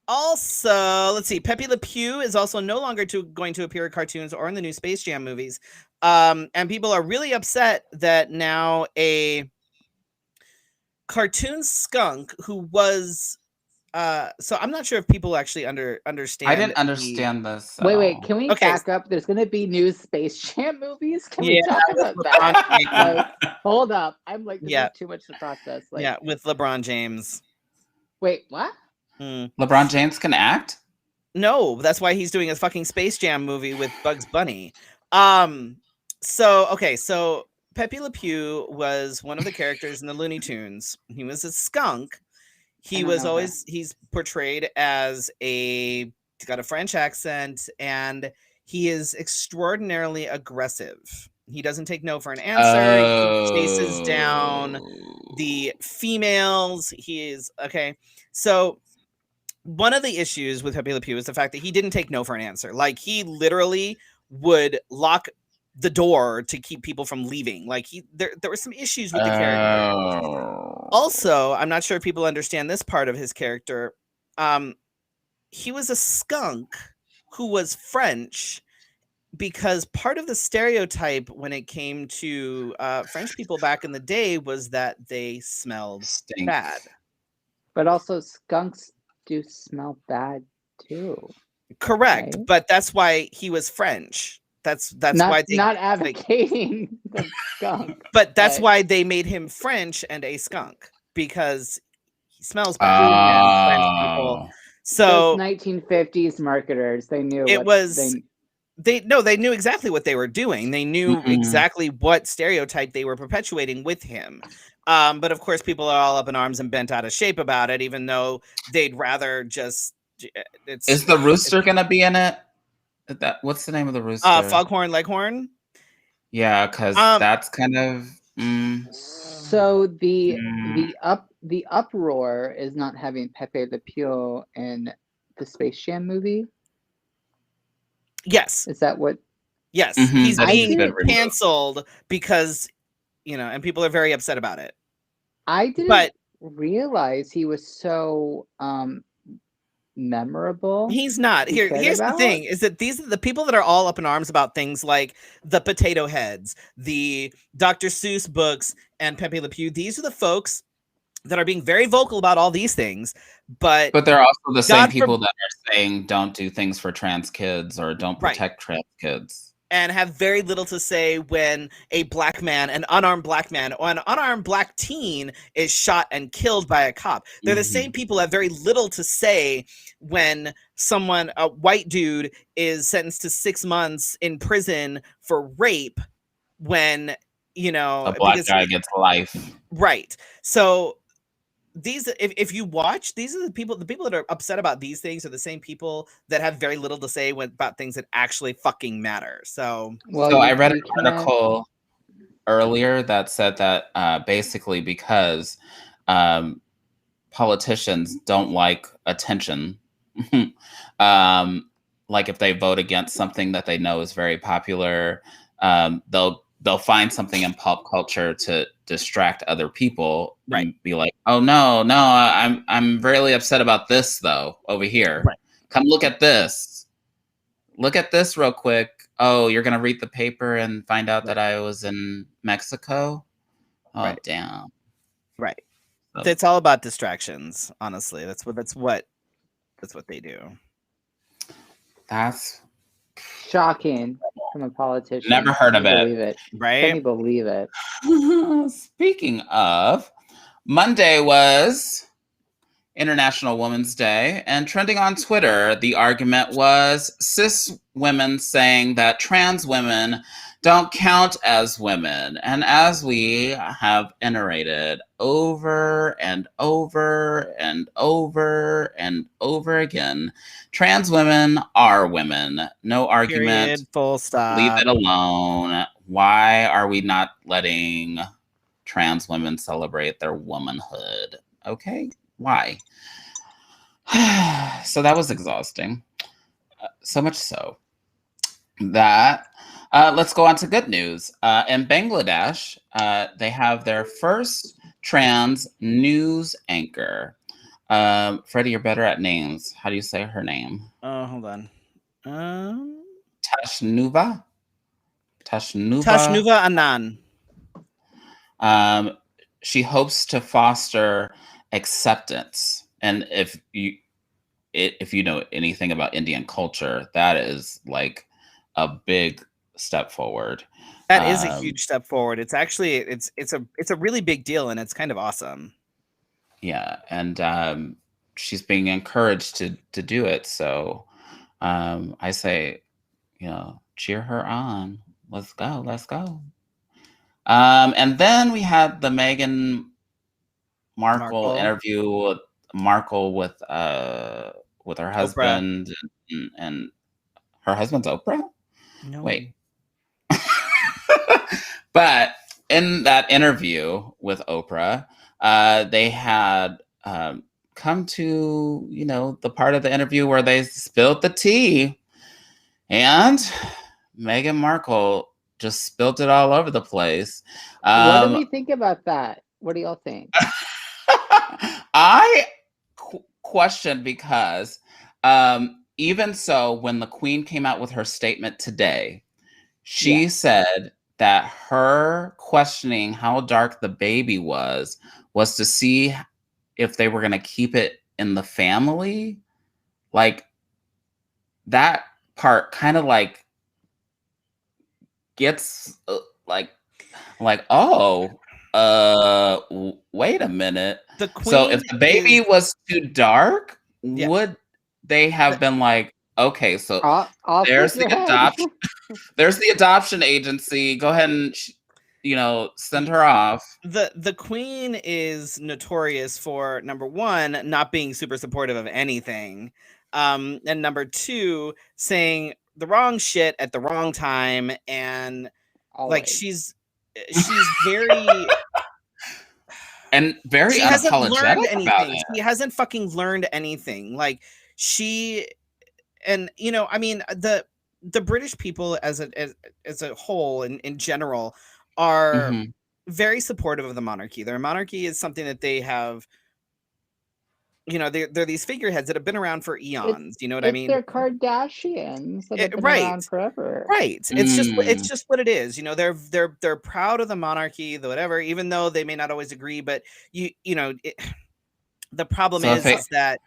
Also, let's see. Pepe Le Pew is also no longer going to appear in cartoons or in the new Space Jam movies. And people are really upset that now a cartoon skunk who was so I'm not sure if people actually understand. I didn't understand this. Wait, can we back up? There's going to be new Space Jam movies. Can we talk about that? Hold up. I'm there's too much to process. With LeBron James. Wait, what? LeBron James can act? No, that's why he's doing a fucking Space Jam movie with Bugs Bunny. So Pepe Le Pew was one of the characters in the Looney Tunes. He was a skunk. He's portrayed as he's got a French accent, and he is extraordinarily aggressive. He doesn't take no for an answer. He chases down the females. He is okay. So one of the issues with Pepe Le Pew is the fact that he didn't take no for an answer. Like, he literally would lock the door to keep people from leaving. Like, there were some issues with the character. Also, I'm not sure if people understand this part of his character. He was a skunk who was French, because part of the stereotype when it came to French people back in the day was that they smelled bad. But also skunks do smell bad too. Correct, right? But that's why he was French. That's why they, not advocating the skunk. But that's why they made him French and a skunk, because he smells bad. And French people. So 1950s marketers, they knew it was. They knew exactly what they were doing. They knew exactly what stereotype they were perpetuating with him. But of course, people are all up in arms and bent out of shape about it, even though they'd rather just. Is the rooster going to be in it? What's the name of the rooster? Foghorn Leghorn. Yeah, because that's kind of. So the uproar is not having Pepe Le Pew in the Space Jam movie. Yes. Is that what? Yes, he's being canceled because, and people are very upset about it. I didn't realize he was so memorable. He's not. Here's the thing, is that these are the people that are all up in arms about things like the Potato Heads, the Dr. Seuss books, and Pepe Le Pew. These are the folks that are being very vocal about all these things, but they're also the same people that are saying don't do things for trans kids or don't protect trans kids, and have very little to say when a black man, an unarmed black man, or an unarmed black teen is shot and killed by a cop. They're the same people that have very little to say when a white dude is sentenced to 6 months in prison for rape, when a black guy gets life. Right. So if you watch, these are the people that are upset about these things are the same people that have very little to say about things that actually fucking matter. So I read an article earlier that said that basically because politicians don't like attention, like if they vote against something that they know is very popular, they'll find something in pop culture to distract other people and be like, oh no, I'm really upset about this though over here. Right. Come look at this. Look at this real quick. Oh, you're gonna read the paper and find out that I was in Mexico? Oh damn. Right. So it's all about distractions, honestly. That's what they do. That's shocking from a politician. Never heard of it. Believe it. Right? Can you believe it? Speaking of, Monday was International Women's Day, and trending on Twitter, the argument was cis women saying that trans women don't count as women. And as we have iterated over and over and over and over again, trans women are women. No argument. Period, full stop. Leave it alone. Why are we not letting trans women celebrate their womanhood? Okay, why? So that was exhausting. So much so that let's go on to good news. In Bangladesh, they have their first trans news anchor. Freddie, you're better at names. How do you say her name? Oh, hold on. Tashnuva Anand. She hopes to foster acceptance, and if you know anything about Indian culture, that is like a big step forward. That is a huge step forward. It's actually it's a really big deal, and it's kind of awesome. Yeah, and she's being encouraged to do it. So I say, cheer her on. Let's go. And then we had the Meghan Markle interview Markle with her husband and her husband's Oprah? No. Wait. But in that interview with Oprah, they had come to, the part of the interview where they spilled the tea. And Meghan Markle just spilled it all over the place. What do we think about that? What do y'all think? I question because even so, when the Queen came out with her statement today, she said that her questioning how dark the baby was to see if they were going to keep it in the family. Like, that part kind of like gets like, oh, wait a minute. The Queen so if the baby was too dark, would they have been like, okay, so there's the adoption there's the adoption agency, go ahead and send her off. The Queen is notorious for, number one, not being super supportive of anything, and number two, saying the wrong shit at the wrong time, and like she's very and very she hasn't learned unapologetic anything. about it. She hasn't fucking learned anything. Like, she, and I mean, the British people as a whole and in general are very supportive of the monarchy. Their monarchy is something that they have, they're these figureheads that have been around for eons. You know what I mean? They're Kardashians that have been around forever. Right. It's just what it is. They're proud of the monarchy, the whatever, even though they may not always agree. But the problem is that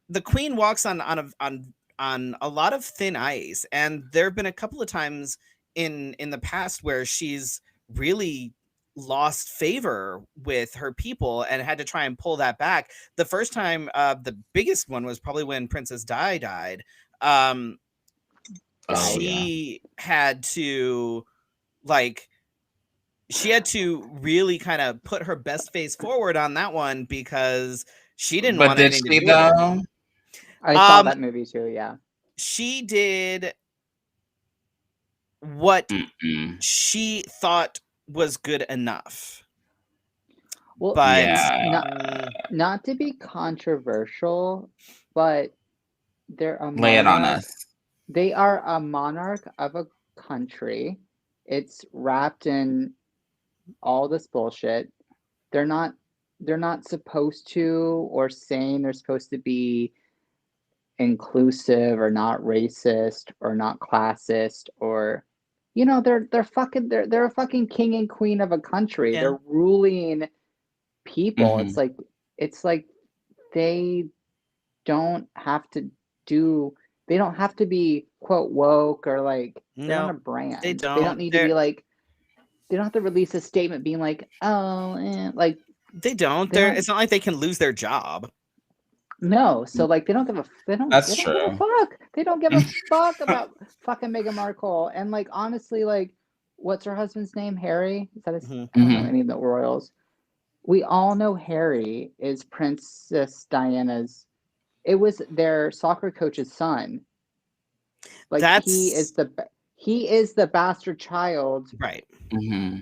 the Queen walks on a lot of thin ice, and there have been a couple of times in the past where she's really lost favor with her people and had to try and pull that back. The first time, the biggest one was probably when Princess Di died. She had to really kind of put her best face forward on that one because she didn't want anything to do with it. I saw that movie too. Yeah, she did what she thought was good enough. Well, but not to be controversial, but they're a monarch. Lay it on us. They are a monarch of a country. It's wrapped in all this bullshit. They're not supposed to, or saying they're supposed to be inclusive or not racist or not classist, or they're a fucking king and queen of a country. Yeah. They're ruling people. It's like they don't have to be quote woke or like they're on a brand. They don't need to be like, they don't have to release a statement being like, like they don't. It's not like they can lose their job. No, so like they don't give a fuck. They don't give a fuck about fucking Meghan Markle. And like honestly, like what's her husband's name? Harry? Is that his? I don't know any of the royals. We all know Harry is Princess Diana's. It was their soccer coach's son. Like he is the bastard child. Right.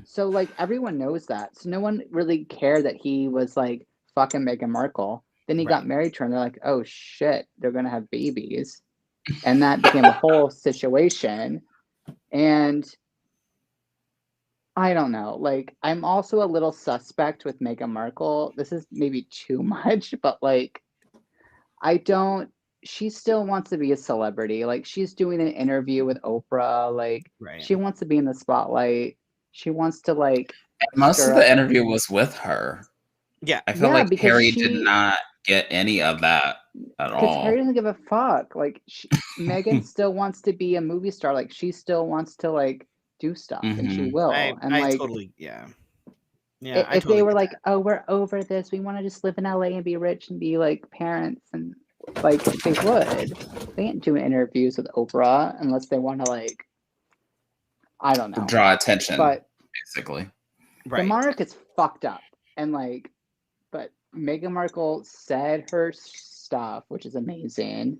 So like everyone knows that. So no one really cared that he was like fucking Meghan Markle. Then he got married to her and they're like, oh shit, they're gonna have babies. And that became a whole situation. And I don't know. Like, I'm also a little suspect with Meghan Markle. This is maybe too much, but like she still wants to be a celebrity. Like she's doing an interview with Oprah. Like she wants to be in the spotlight. She wants to like most of the interview was with her. Yeah. I feel like Harry did not get any of that at all. Because Harry doesn't give a fuck. Like Meghan still wants to be a movie star. Like she still wants to like do stuff, and she will. I totally. If they were like, oh, we're over this, we want to just live in LA and be rich and be like parents, and like they would. They ain't doing interviews with Oprah unless they want to like, I don't know, draw attention. But basically, the monarch is fucked up, and like. But Meghan Markle said her stuff, which is amazing,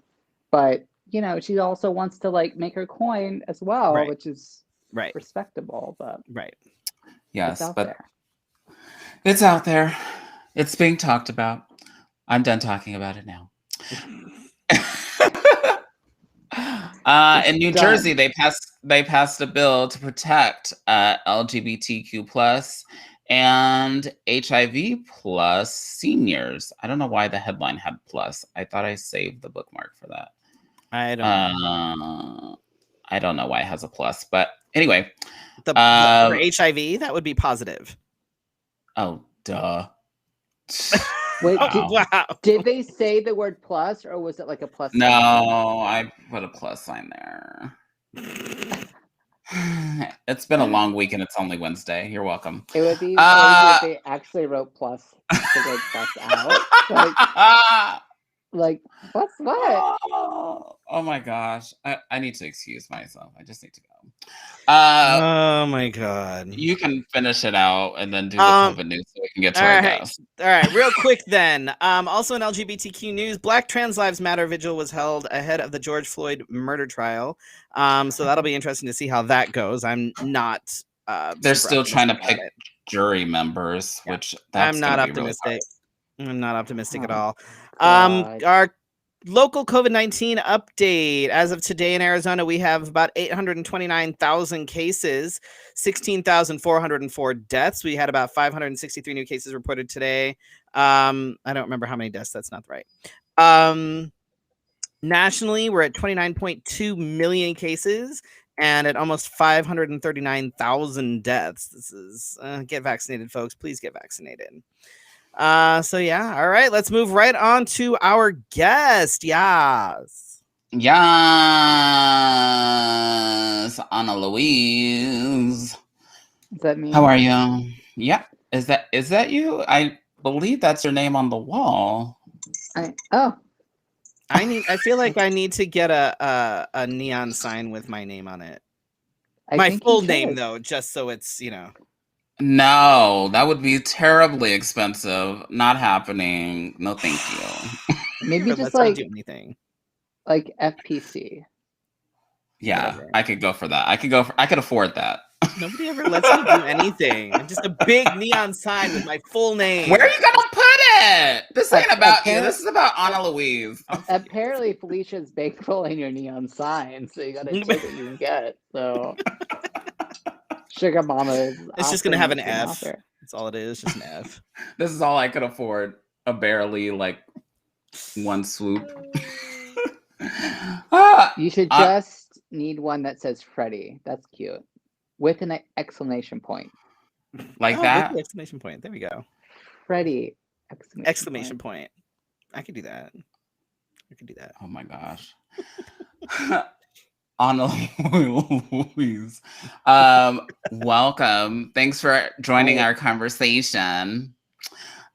but she also wants to like make her coin as well, Right. which is respectable. But yes, it's out but there. It's out there. It's being talked about. I'm done talking about it now. In New Jersey, they passed a bill to protect LGBTQ plus and HIV plus seniors. I don't know why the headline had plus. I thought I saved the bookmark for that. I don't know. I don't know why it has a plus, but anyway. For HIV, that would be positive. Oh, duh. Wait, wow. Did they say the word plus, or was it like a plus? No, I put a plus sign there. It's been a long week and it's only Wednesday. You're welcome. It would be crazy if they actually wrote plus, the word plus out. Like what? Oh my gosh. I need to excuse myself. I just need to go. Oh my God. You can finish it out and then do the COVID news so we can get to our guest. All right, real quick then. Also in LGBTQ news, Black Trans Lives Matter vigil was held ahead of the George Floyd murder trial. So that'll be interesting to see how that goes. I'm not they're still trying to pick jury members, which I'm not optimistic. I'm not optimistic at all. Our local COVID-19 update. As of today in Arizona, we have about 829,000 cases, 16,404 deaths. We had about 563 new cases reported today. I don't remember how many deaths. That's not right. Nationally, we're at 29.2 million cases and at almost 539,000 deaths. This is get vaccinated, folks. Please get vaccinated. So yeah, all right, let's move right on to our guest. Yes, Ona Louise. Is that me? How are you? Yeah, is that you? I believe that's your name on the wall. I feel like I need to get a neon sign with my name on it. My full name though, just so it's No, that would be terribly expensive. Not happening. No, thank you. Maybe just like do anything. Like FPC. Yeah, whatever. I could go for that. I could afford that. Nobody ever lets me do anything. Just a big neon sign with my full name. Where are you gonna put it? This ain't about you. This is about Ona Louise. Apparently, Felicia's bankrolling your neon sign, so you gotta take what you can get. So. Sugar Mama. It's just gonna have an F. That's all it is, just an F. This is all I could afford. A barely one swoop. You should just need one that says Freddy. That's cute, with an exclamation point. Like that. With the exclamation point. There we go. Freddy! Exclamation point. I could do that. Oh my gosh. Ona Louise. Welcome. Thanks for joining our conversation.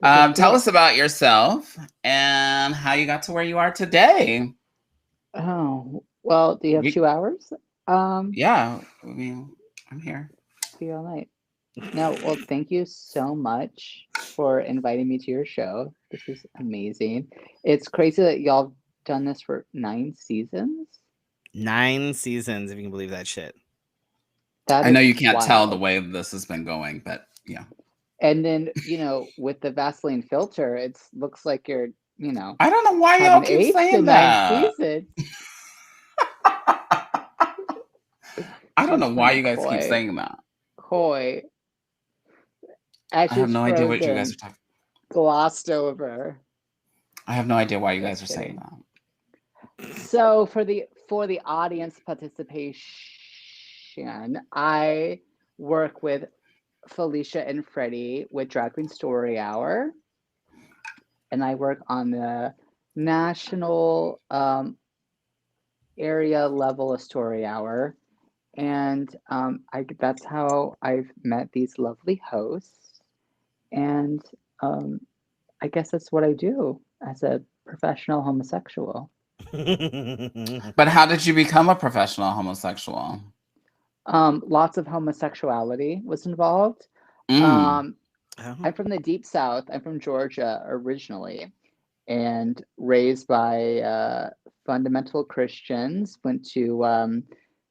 Tell us about yourself and how you got to where you are today. Oh, well, do you have 2 hours? Yeah, I mean, I'm here. See you all night. No, well, thank you so much for inviting me to your show. This is amazing. It's crazy that y'all done this for 9 seasons. 9 seasons, if you can believe that shit. I know you can't tell the way this has been going, but yeah. And then, with the Vaseline filter, it looks like you're, I don't know why y'all keep saying that. I don't know why you guys keep saying that. Coy. I have no idea what you guys are talking about. Glossed over. I have no idea why you guys are saying that. So for the audience participation, I work with Felicia and Freddy with Drag Queen Story Hour, and I work on the national area level of Story Hour, and that's how I've met these lovely hosts, and I guess that's what I do as a professional homosexual. But how did you become a professional homosexual? Lots of homosexuality was involved. I'm from the Deep South. I'm from Georgia originally, and raised by fundamental Christians. Went to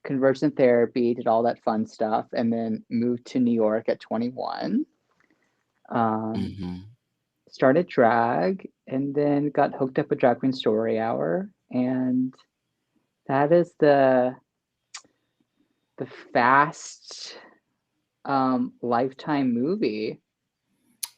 conversion therapy, did all that fun stuff, and then moved to New York at 21. Started drag, and then got hooked up with Drag Queen Story Hour, and that is the fast Lifetime movie.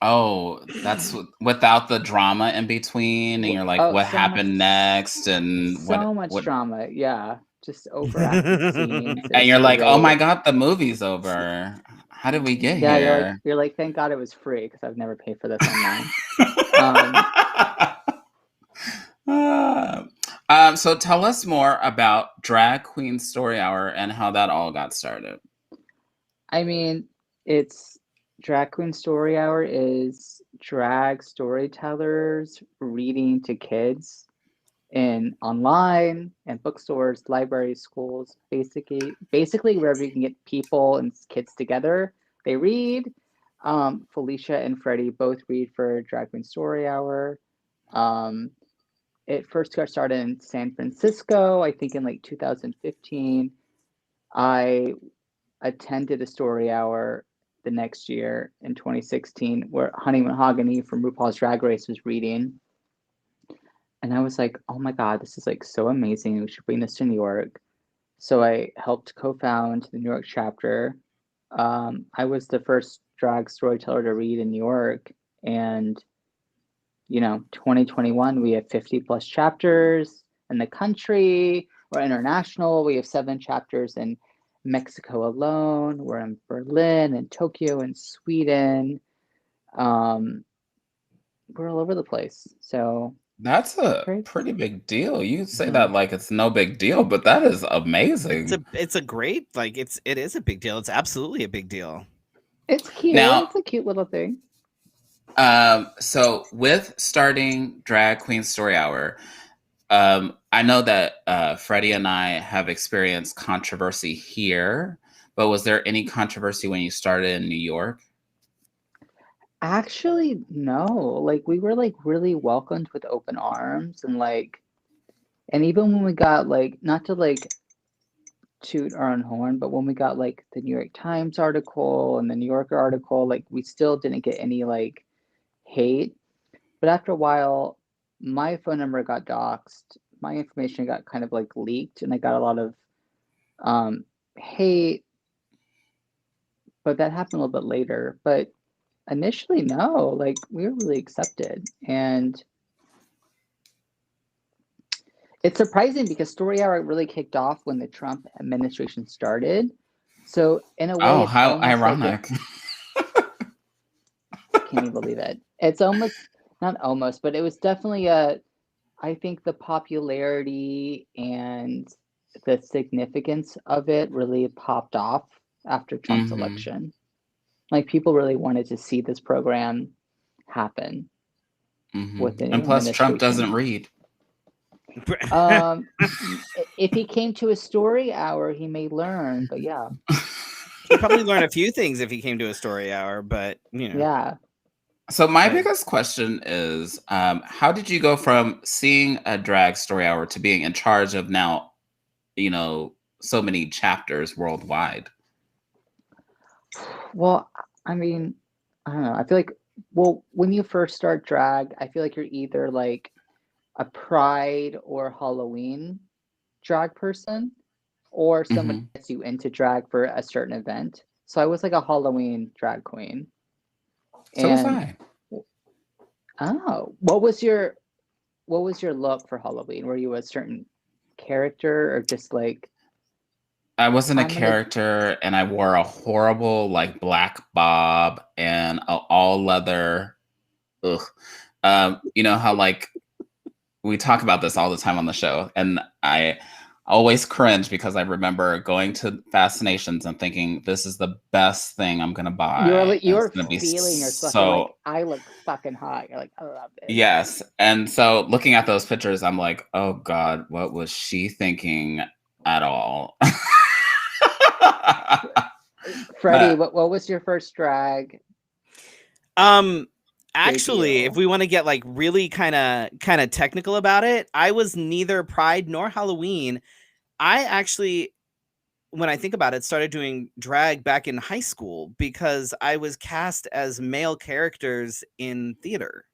Oh, that's without the drama in between, and you're like, what happened next, and so much drama, yeah, just overacted scenes. And you're like, oh my god, the movie's over. How did we get here? You're like, thank God it was free because I've never paid for this online. So tell us more about Drag Queen Story Hour and how that all got started. I mean, it's Drag Queen Story Hour is drag storytellers reading to kids in online and bookstores, libraries, schools, basically wherever you can get people and kids together, they read. Felicia and Freddy both read for Drag Queen Story Hour. It first got started in San Francisco, I think in like 2015. I attended a story hour the next year in 2016 where Honey Mahogany from RuPaul's Drag Race was reading. And I was like, oh my God, this is like so amazing. We should bring this to New York. So I helped co-found the New York chapter. I was the first drag storyteller to read in New York. And, 2021, we have 50 plus chapters in the country. We're international. We have 7 chapters in Mexico alone. We're in Berlin and Tokyo and Sweden. We're all over the place. So that's a pretty big deal. You say that like it's no big deal, but that is amazing. It's a great, like it is a big deal. It's absolutely a big deal. It's cute. Now, it's a cute little thing. So with starting Drag Queen Story Hour, I know that Freddie and I have experienced controversy here, but was there any controversy when you started in New York? Actually, no. Like we were like really welcomed with open arms and even when we got like, not to like toot our own horn, but when we got like the New York Times article and the New Yorker article, like we still didn't get any like hate. But after a while, my phone number got doxxed. My information got kind of like leaked, and I got a lot of hate. But that happened a little bit later. But initially, no, like we were really accepted. And it's surprising because Story Hour really kicked off when the Trump administration started. So in a way, oh, how ironic. Can you believe it? It's almost, not almost, but it was definitely I think the popularity and the significance of it really popped off after Trump's election. Like people really wanted to see this program happen. With the and plus Trump doesn't read. If he came to a story hour, he may learn, but yeah. He'd probably learn a few things if he came to a story hour, but Yeah. So my biggest question is, how did you go from seeing a drag story hour to being in charge of now, so many chapters worldwide? Well, I mean, I don't know. I feel like, when you first start drag, I feel like you're either like a Pride or Halloween drag person, or someone gets you into drag for a certain event. So I was like a Halloween drag queen. So was I. Oh, what was your look for Halloween? Were you a certain character or just like? I wasn't a character, and I wore a horrible like black bob and all leather. You know how like we talk about this all the time on the show, and I always cringe because I remember going to Fascinations and thinking this is the best thing I'm gonna buy. You're feeling yourself like, I look fucking hot. You're like, I love it. Yes, and so looking at those pictures, I'm like, oh God, what was she thinking at all? Freddie, what was your first drag? Actually, if we want to get like really kind of technical about it, I was neither Pride nor Halloween. I actually, when I think about it, started doing drag back in high school because I was cast as male characters in theater.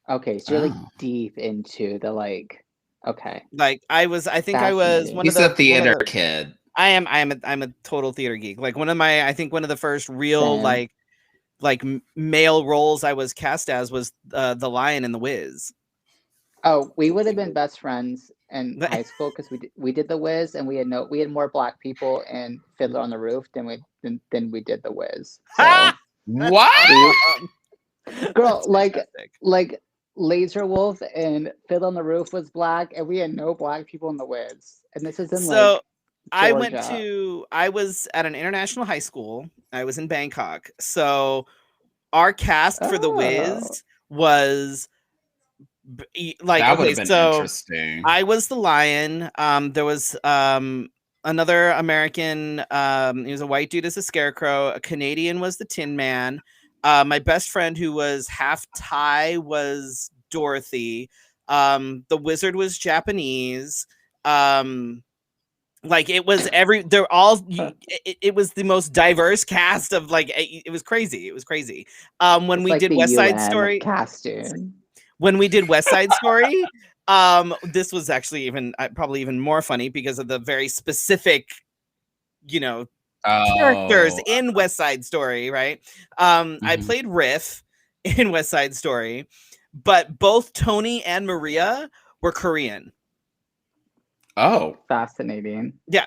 Okay, so you're like deep into the like. Okay. Like I think I was one of the. He's a theater kid. I'm a total theater geek. Like I think one of the first real like male roles I was cast as was the Lion in The Wiz. Oh, we would have been best friends in high school because we did The Wiz, and we had more black people in Fiddler on the Roof than we did The Wiz. So what? Girl, like Laser Wolf and Fiddler on the Roof was black, and we had no black people in The Wiz. And this is in Georgia. I was at an international high school. I was in Bangkok. So our cast for The Wiz was like, that would have been interesting. I was the Lion. There was another American, he was a white dude as a Scarecrow. A Canadian was the Tin Man. My best friend, who was half Thai, was Dorothy. The Wizard was Japanese. Like it was it was the most diverse cast of like, it was crazy. When we did West Side Story costume. When we did West Side Story, this was actually even probably even more funny because of the very specific, characters in West Side Story, right? I played Riff in West Side Story, but both Tony and Maria were Korean. Oh, fascinating. Yeah.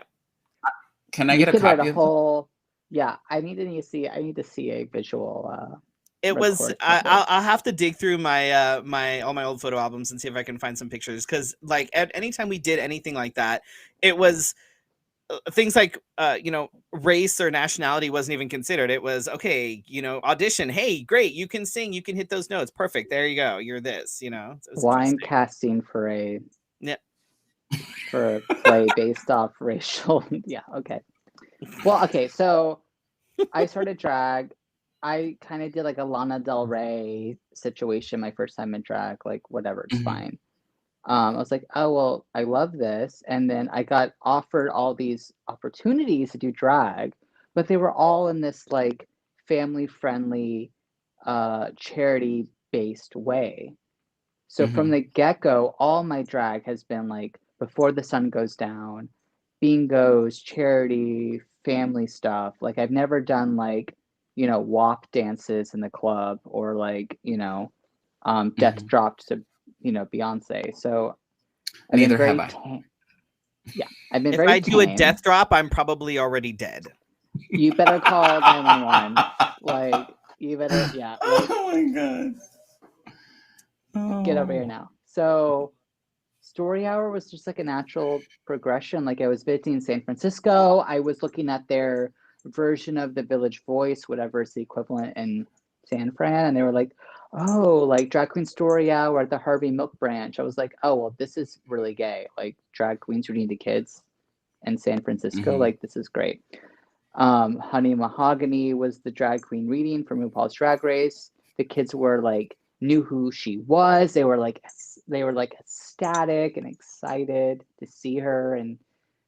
Can I get a copy of Yeah, I need to see a visual. It was. I'll have to dig through my all my old photo albums and see if I can find some pictures. Because like at any time we did anything like that, it was things like race or nationality wasn't even considered. It was okay. Audition. Hey, great, you can sing. You can hit those notes. Perfect. There you go. You're this. Blind casting for a. Yeah. For a play based off racial. Yeah. Okay. Well. Okay. So I started drag. I kind of did like a Lana Del Rey situation my first time in drag, like whatever, it's fine. I was like, oh, well, I love this. And then I got offered all these opportunities to do drag, but they were all in this like family friendly, charity based way. So from the get-go, all my drag has been like Before the Sun Goes Down, bingos, charity, family stuff. Like I've never done like, WAP dances in the club or like, death dropped to, Beyonce. So I've neither been very have I. Yeah, I've been if very I do a death drop, I'm probably already dead. You better call 911. Like you better, yeah. Like, oh my god. Get over here now. So Story Hour was just like a natural progression. Like I was visiting San Francisco. I was looking at their version of the Village Voice, whatever is the equivalent in San Fran. And they were like, oh, like drag queen Story Hour at the Harvey Milk branch. I was like, oh, well, this is really gay. Like drag queens reading to kids in San Francisco. Like this is great. Honey Mahogany was the drag queen reading from RuPaul's Drag Race. The kids were like, knew who she was. They were like ecstatic and excited to see her, and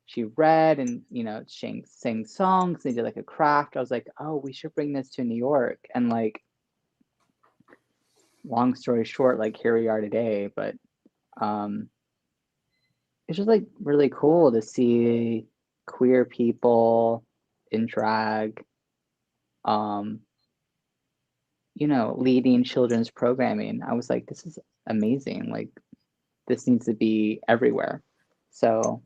she read and sang songs. They did like a craft. I was like, oh, we should bring this to New York. And like, long story short, like here we are today. But it's just like really cool to see queer people in drag leading children's programming. I was like, this is amazing. Like this needs to be everywhere. So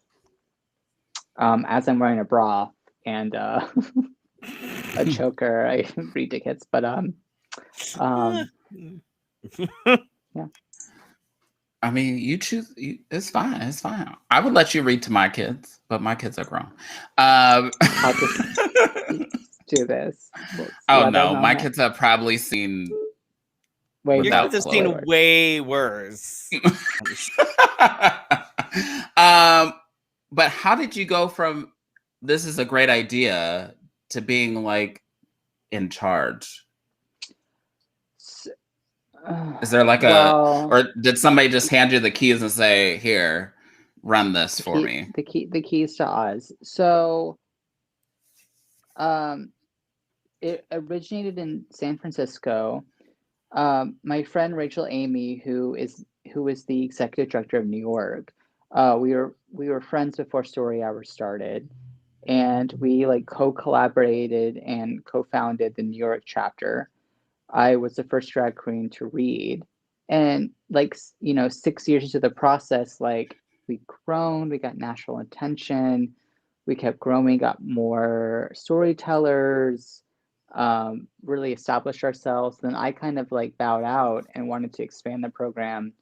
as I'm wearing a bra and a choker, I read tickets, but yeah. I mean, you choose. It's fine. It's fine. I would let you read to my kids, but my kids are grown. I'll just do this. Oh no, my kids have probably seen. Your kids have seen way worse. But how did you go from this is a great idea to being like in charge? Is there like well, or did somebody just hand you the keys and say, "Here, run this for me"? The keys to Oz. So, it originated in San Francisco. My friend Rachel Amy, who is the executive director of New York, we were friends before Story Hour started, and we like co-collaborated and co-founded the New York chapter. I was the first drag queen to read, and like 6 years into the process, like we grown, we got national attention, we kept growing, got more storytellers, really established ourselves. Then I kind of like bowed out and wanted to expand the program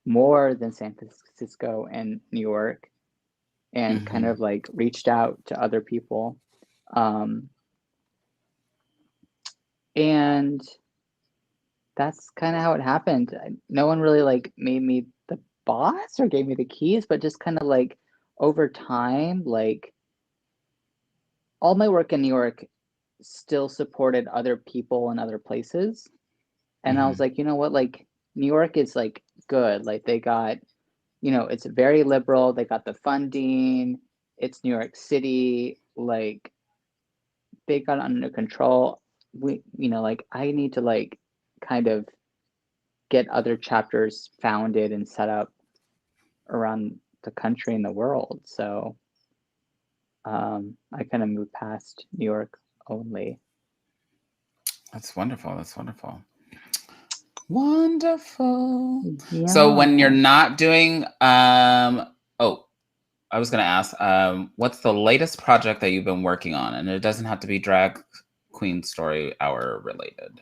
more than San Francisco and New York, and kind of like reached out to other people. And that's kind of how it happened. No one really like made me the boss or gave me the keys, but just kind of like over time, like all my work in New York still supported other people in other places. And I was like, you know what, like New York is like good. Like they got, it's very liberal. They got the funding. It's New York City. Like they got it under control. Like I need to like kind of get other chapters founded and set up around the country and the world. So I kind of moved past New York only. That's wonderful. That's wonderful. Wonderful. Yeah. So when you're not doing, I was going to ask, what's the latest project that you've been working on? And it doesn't have to be Drag Queen Story Hour related.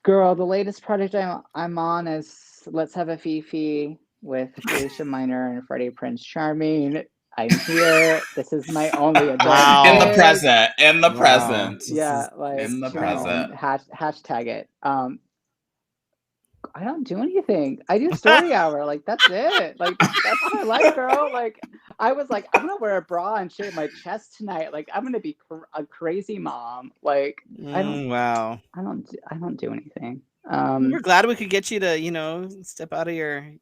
Girl, the latest project I'm on is Let's Have a Fefe with Felicia Minor and Freddy Prinze Charming. I'm here. This is my only adult in the present. In the present. Yeah, like in the present. Hashtag it. I don't do anything. I do Story Hour. Like that's it. Like that's my life, girl. Like I was like, I'm gonna wear a bra and shave my chest tonight. Like I'm gonna be a crazy mom. Like I don't. Wow. I don't do anything. We're glad we could get you to step out of your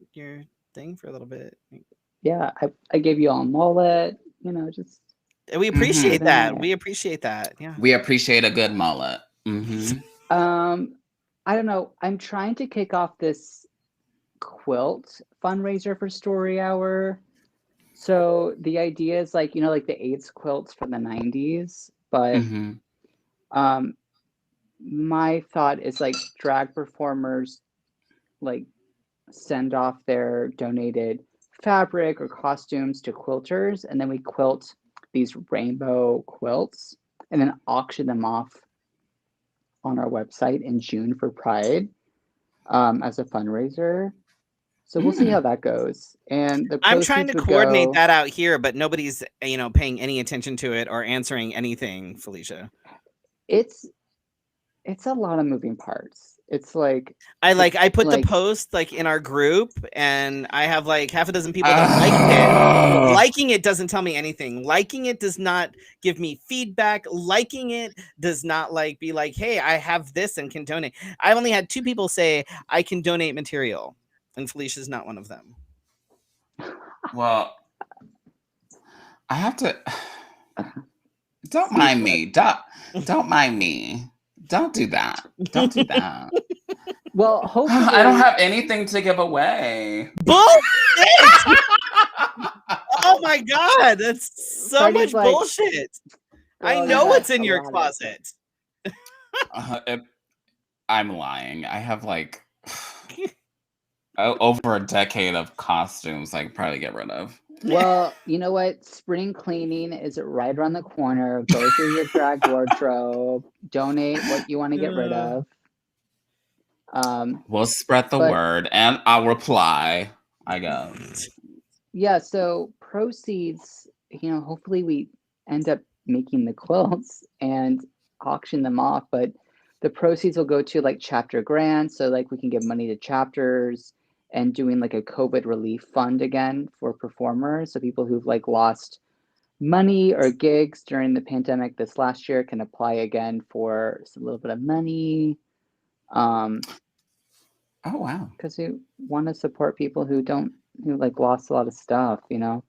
thing for a little bit. Yeah, I gave you all a mullet. Just. We appreciate that. We appreciate that. Yeah. We appreciate a good mullet. I don't know. I'm trying to kick off this quilt fundraiser for Story Hour. So the idea is like, like the AIDS quilts from the 90s, but my thought is like drag performers like send off their donated fabric or costumes to quilters, and then we quilt these rainbow quilts and then auction them off on our website in June for Pride as a fundraiser. So we'll see how that goes. And I'm trying to coordinate that out here, but nobody's paying any attention to it or answering anything, Felicia. It's a lot of moving parts. It's like I put the post like in our group, and I have like half a dozen people that like it. Liking it doesn't tell me anything. Liking it does not give me feedback. Liking it does not be like, hey, I have this and can donate. I've only had 2 people say I can donate material, and Felicia's not one of them. Well, I have to. Don't mind me. Don't mind me. Don't do that. Don't do that. Well, hopefully I don't have anything to give away. Bullshit! Oh my god, that's so much bullshit. I know what's in your closet. I'm lying. I have like over a decade of costumes I could probably get rid of. Well, you know what? Spring cleaning is right around the corner. Go through your drag wardrobe. Donate what you want to get rid of. We'll spread the word, and I'll reply. I go. Yeah. So proceeds. Hopefully we end up making the quilts and auction them off. But the proceeds will go to like chapter grants, so like we can give money to chapters. And doing like a COVID relief fund again for performers. So people who've like lost money or gigs during the pandemic this last year can apply again for a little bit of money. Oh wow. Because we want to support people who like lost a lot of stuff, you know?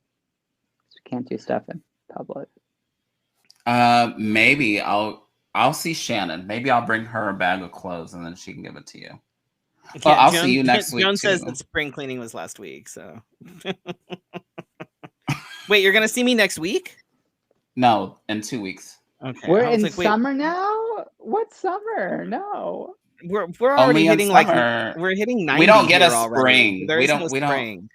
We can't do stuff in public. Maybe I'll see Shannon. Maybe I'll bring her a bag of clothes and then she can give it to you. Well, I'll see you next week Joan too. says that spring cleaning was last week, so. Wait, you're gonna see me next week? No, in 2 weeks. Okay. We're in summer now? What summer? No. We're already hitting summer. we're hitting 90. We don't get a already. spring. There We is don't. no We spring.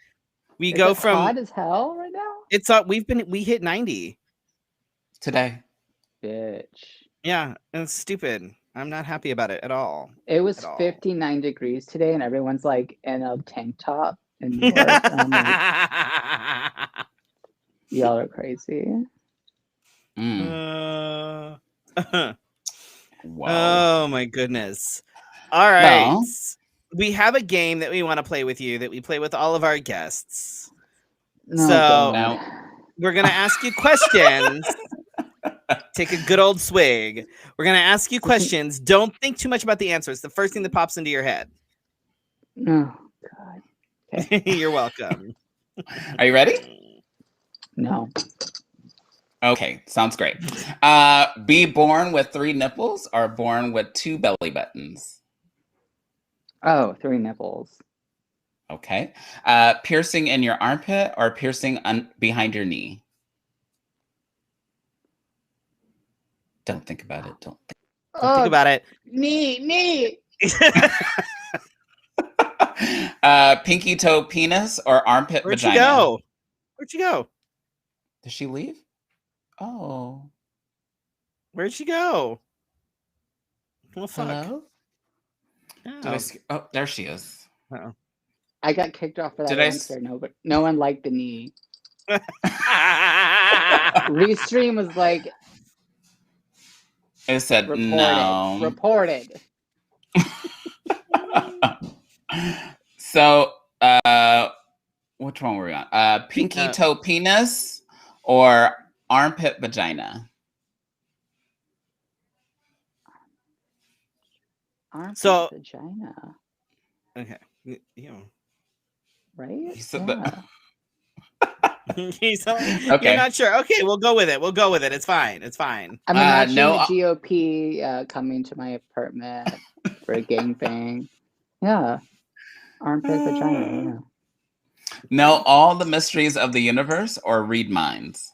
We Is go it from hot as hell right now? It's we hit 90 today. Bitch. Yeah, it's stupid. I'm not happy about it at all. It was 59 degrees today, and everyone's like in a tank top in New York. And I'm like, y'all are crazy. Wow. Oh my goodness. All right. Well, we have a game that we want to play with you that we play with all of our guests. So we're going to ask you questions. Take a good old swig. We're going to ask you questions. Don't think too much about the answers. The first thing that pops into your head. Oh, God. Okay. You're welcome. Are you ready? No. Okay, sounds great. Be born with 3 nipples or born with 2 belly buttons? Oh, 3 nipples. Okay. Piercing in your armpit or piercing behind your knee? Don't think about it. Don't think about it. Knee. Pinky toe penis or armpit vagina? Where'd she go? Did she leave? Oh. Where'd she go? Well, fuck. Hello? Oh, there she is. Uh-oh. I got kicked off for that answer. No one liked the knee. Restream was like, it said reported. So, which one were we on? Pinky toe penis or armpit vagina? Armpit vagina. Okay. Yeah. Right? Okay. You're not sure. Okay, we'll go with it. It's fine. I'm imagining the GOP coming to my apartment for a gangbang. Yeah. Armpit vagina. Yeah. Know all the mysteries of the universe or read minds?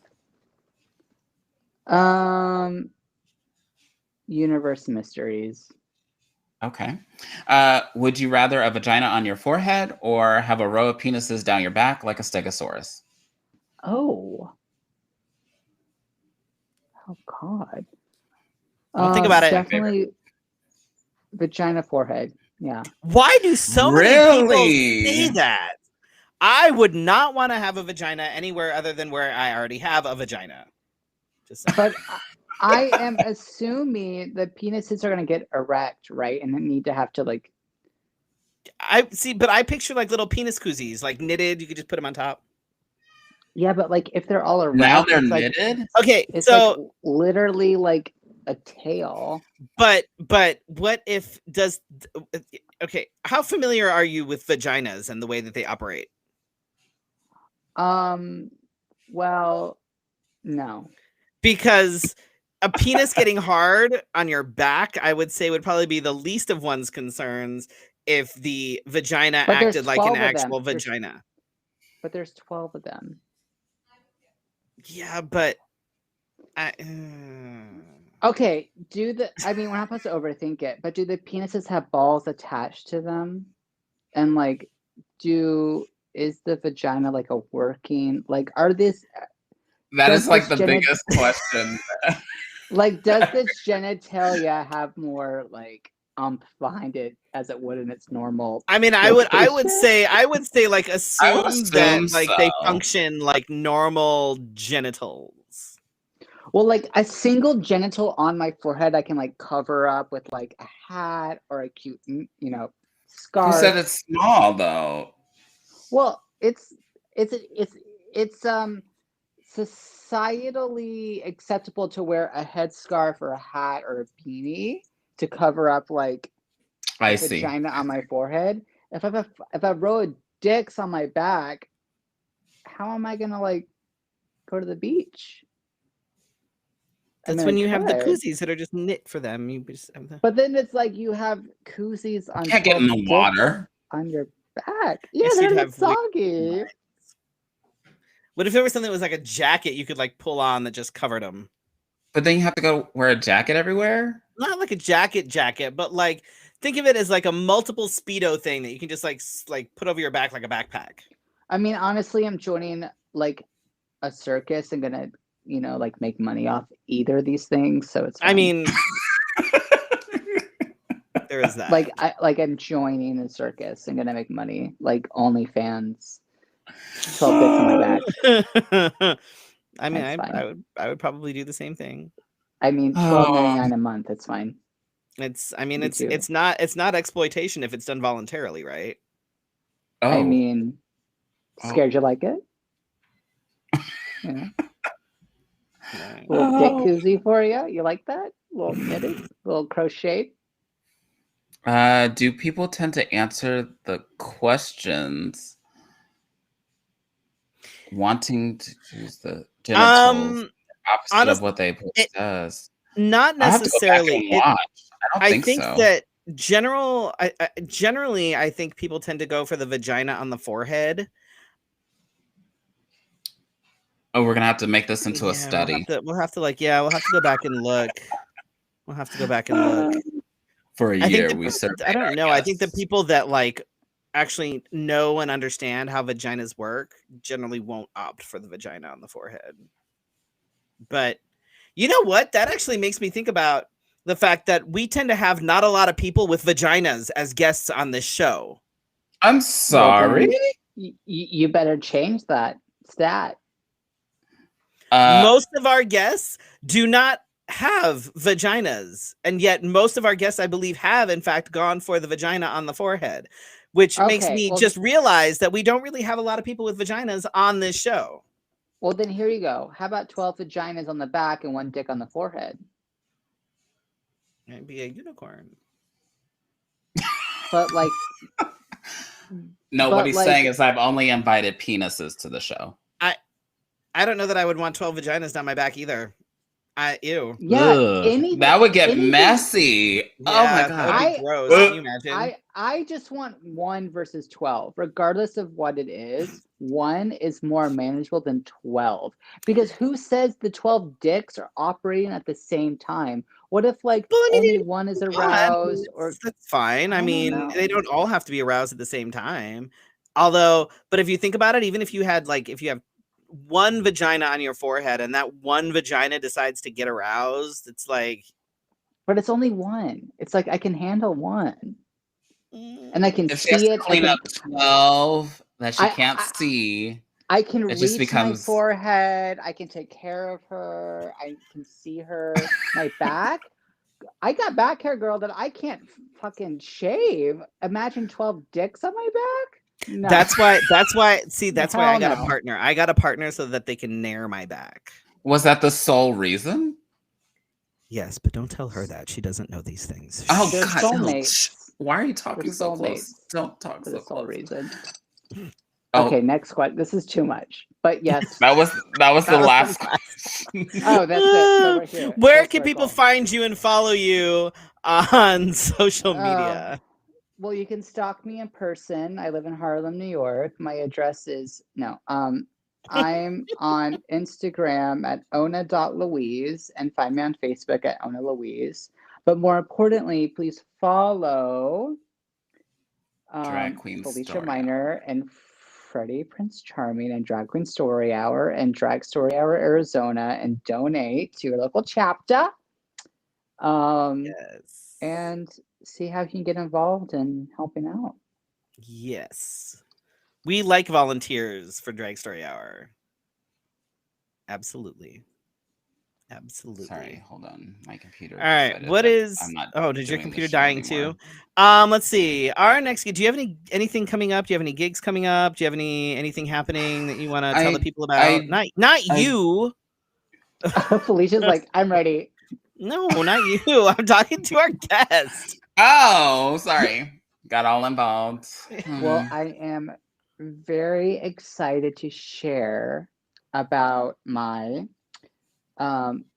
Universe mysteries. Okay. Would you rather a vagina on your forehead or have a row of penises down your back like a stegosaurus? Oh God. Don't think about it. Definitely vagina forehead. Yeah. Why do so many people say that? I would not want to have a vagina anywhere other than where I already have a vagina. But I am assuming the penises are going to get erect, right? And then need to have to like. I see, but I picture like little penis koozies, like knitted. You could just put them on top. Yeah, but like if they're all erect, now they're knitted. Like, okay, it's so like literally like a tail. But what if okay? How familiar are you with vaginas and the way that they operate? Well, no. Because a penis getting hard on your back, I would say, would probably be the least of one's concerns if the vagina acted like an actual vagina. But there's 12 of them. Yeah, but okay, I mean, we're not supposed to overthink it, but do the penises have balls attached to them? And like, is the vagina like a working, like, are this... That is like the biggest question. Like, does the genitalia have more like behind it as it would in its normal? I mean, I would say like assume that like they function like normal genitals. Well, like a single genital on my forehead, I can like cover up with like a hat or a cute, scarf. Who said it's small though? Well, it's societally acceptable to wear a headscarf or a hat or a beanie to cover up like a vagina on my forehead. If I have a row of dicks on my back, how am I gonna like go to the beach? That's when you have the koozies that are just knit for them. You just have the... But then it's like you have koozies on. You can't get in the water on your back. Yeah, yes, they're have soggy. What if there was something that was like a jacket you could like pull on that just covered them? But then you have to go wear a jacket everywhere? Not like a jacket, but like think of it as like a multiple Speedo thing that you can just like put over your back like a backpack. I mean, honestly, I'm joining like a circus and gonna, like make money off either of these things. So it's fine. I mean, there is that. I'm joining a circus and gonna make money, like OnlyFans. 12 bits on my back. I mean, I would probably do the same thing. I mean, $12.99 a month. It's fine. It's not exploitation if it's done voluntarily, right? Oh. I mean, scared you like it? Yeah. Right. Little dick koozie for you. You like that? Little knitted, little crochet. Do people tend to answer the questions wanting to choose the genitals opposite of what they put does? Not necessarily. I think so. That generally, I think people tend to go for the vagina on the forehead. Oh, we're gonna have to make this into a study. We'll have to go back and look. We'll have to go back and look. For a year, I don't know. I think the people that like actually know and understand how vaginas work generally won't opt for the vagina on the forehead. But you know what? That actually makes me think about the fact that we tend to have not a lot of people with vaginas as guests on this show. I'm sorry. Well, you better change that stat. Most of our guests do not have vaginas, and yet most of our guests, I believe, have in fact gone for the vagina on the forehead, which makes me just realize that we don't really have a lot of people with vaginas on this show. Well, then here you go. How about 12 vaginas on the back and 1 dick on the forehead? It'd be a unicorn. But like, no, what he's saying is I've only invited penises to the show. I don't know that I would want 12 vaginas down my back either. Ew. Yeah, that would get messy. Yeah, oh my god, that would be gross. Can you imagine? I just want 1 versus 12, regardless of what it is. 1 is more manageable than 12, because who says the 12 dicks are operating at the same time? What if only 1 is aroused? Or that's fine. I mean, they don't all have to be aroused at the same time. But if you think about it, even if you had if you have 1 vagina on your forehead and that 1 vagina decides to get aroused, it's like, but it's only 1. It's like I can handle 1 and I can see it. Clean up 12 that she can't see. I can reach my forehead. I can take care of her. I can see her. My back. I got back hair, girl, that I can't fucking shave. Imagine 12 dicks on my back. No. That's why I got a partner. I got a partner so that they can nair my back. Was that the sole reason? Yes, but don't tell her that. She doesn't know these things. Oh god. Why are you talking so close? Don't talk so close. Reason. Okay, next question. This is too much. But yes. that was the last question. Oh, that's it. So we're here. Where can people find you and follow you on social media? Well, you can stalk me in person. I live in Harlem, New York. My address is I'm on Instagram at ona.louise and find me on Facebook at Ona Louise. But more importantly, please follow Drag Queen Felicia Story Minor and Freddy Prinze Charming and Drag Queen Story Hour and Drag Story Hour Arizona and donate to your local chapter. Yes. And see how you can get involved in helping out. Yes. We like volunteers for Drag Story Hour. Absolutely. Sorry, hold on. My computer. All right. What is did your computer dying too? Let's see. Our next gig. Do you have anything coming up? Do you have any gigs coming up? Do you have anything happening that you want to tell the people about? Not you. Felicia's like, I'm ready. No, not you. I'm talking to our guest. Oh, sorry. got all involved. Well, I am very excited to share about my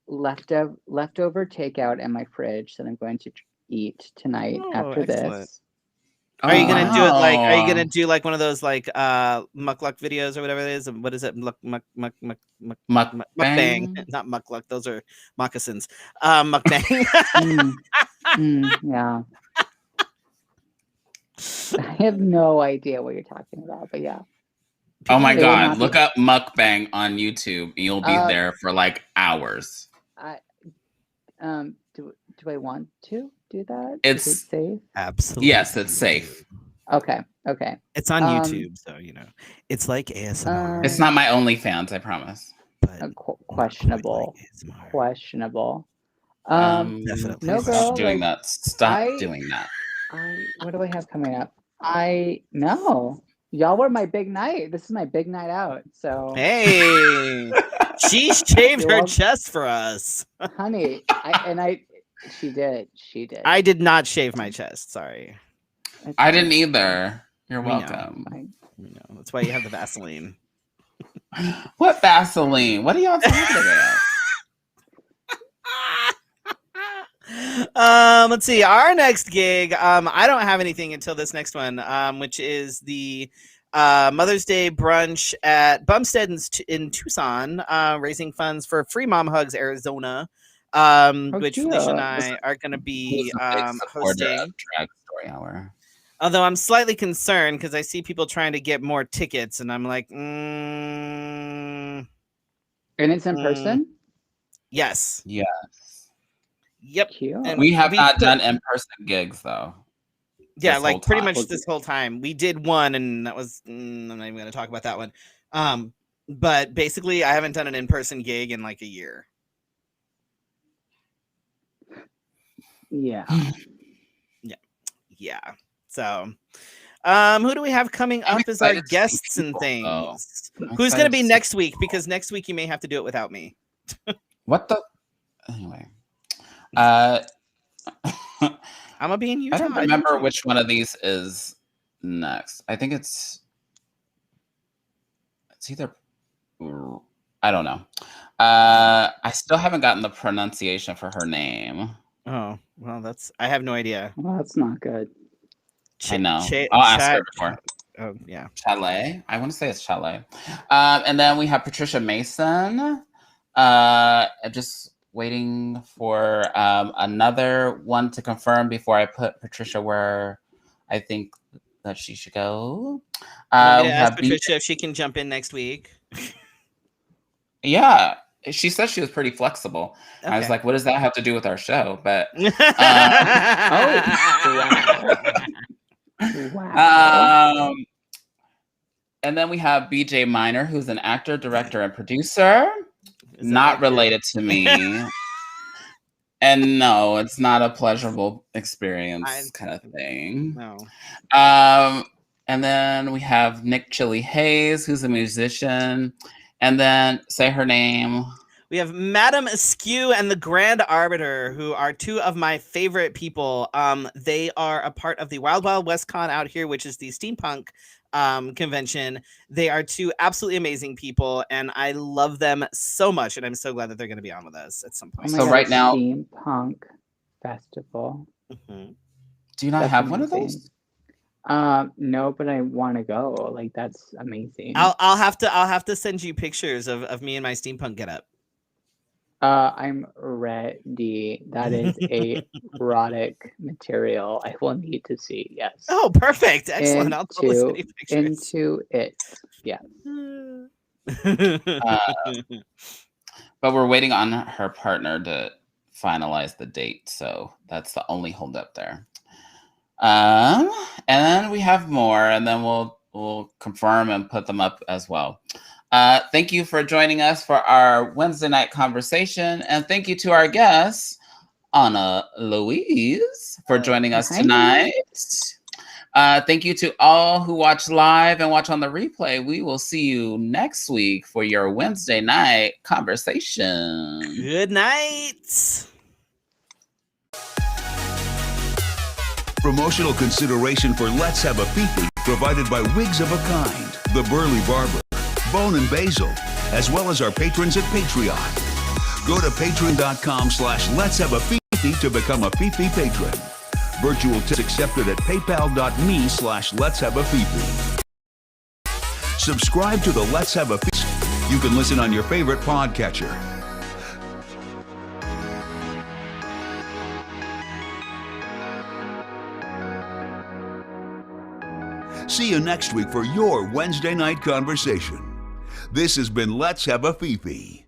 leftover takeout in my fridge that I'm going to eat tonight after excellent. this. Are you gonna do it like? Are you gonna do like one of those like muckluck videos or whatever it is? What is it? Mukbang? Not muckluck. Those are moccasins. Mukbang. Yeah. I have no idea what you're talking about, but yeah. Oh my God! Look up mukbang on YouTube. And you'll be there for like hours. Do I want to do that? Is it safe? Absolutely. Yes, it's safe. Okay. It's on YouTube, so it's like ASMR. It's not my OnlyFans, I promise. But questionable. Like questionable. Definitely. No, girl. Stop doing that. Stop doing that. What do I have coming up? No. Y'all were my big night. This is my big night out. So hey, she shaved her chest for us, honey. She did. I did not shave my chest. Sorry. I didn't either. You're welcome. That's why you have the Vaseline. What Vaseline? What are y'all talking about? Let's see. Our next gig. I don't have anything until this next one, which is the Mother's Day brunch at Bumstead in Tucson, raising funds for Free Mom Hugs Arizona. Which Felicia and I are going to be hosting. Drag Story Hour. Although I'm slightly concerned because I see people trying to get more tickets, and I'm like, And it's in person? Yes. Yes. Yep. And we have not done in-person gigs, though. Yeah, like pretty much this whole time. We did one, and that was, I'm not even going to talk about that one. But basically, I haven't done an in-person gig in like a year. Yeah. Yeah. So, who do we have coming up as our guests and things? Who's going to be next week? Because next week you may have to do it without me. What the? Anyway. I'm gonna be in Utah. I don't remember which one of these is next. I think it's either. I don't know. I still haven't gotten the pronunciation for her name. Oh well, I have no idea. Well, that's not good. I know. I'll ask her before. Oh yeah, Chalet. I want to say it's Chalet. And then we have Patricia Mason. Just waiting for another one to confirm before I put Patricia where I think that she should go. Ask Patricia if she can jump in next week. Yeah, she said she was pretty flexible. Okay. I was like, what does that have to do with our show? But wow. And then we have BJ Minor, who's an actor, director, and producer. Not related to me. And no, it's not a pleasurable experience kind of thing. No. And then we have Nick Chili Hayes, who's a musician. And then say her name. We have Madame Askew and the Grand Arbiter, who are two of my favorite people. They are a part of the Wild Wild West Con out here, which is the steampunk convention. They are two absolutely amazing people, and I love them so much. And I'm so glad that they're going to be on with us at some point. So right now, steampunk festival. Mm-hmm. Do you not have one of those? No, but I want to go. Like that's amazing. I'll have to send you pictures of me and my steampunk getup. I'm ready. That is erotic material. I will need to see. Yes. Oh, perfect. Excellent. I'll send you pictures. Into it. Yeah. But we're waiting on her partner to finalize the date, so that's the only holdup there. And then we have more, and then we'll confirm and put them up as well. Thank you for joining us for our Wednesday night conversation, and thank you to our guests, Ona Louise, for joining us tonight. Thank you to all who watch live and watch on the replay. We will see you next week for your Wednesday night conversation. Good night. Promotional consideration for Let's Have a Fefe provided by Wigs of a Kind, The Burly Barber, Bone and Basil, as well as our patrons at Patreon. Go to patreon.com/Let's Have a Fefe to become a Fefe patron. Virtual tips accepted at paypal.me/Let's Have a Fefe. Subscribe to the Let's Have a Fefe. You can listen on your favorite podcatcher. See you next week for your Wednesday night conversation. This has been Let's Have a Fefe.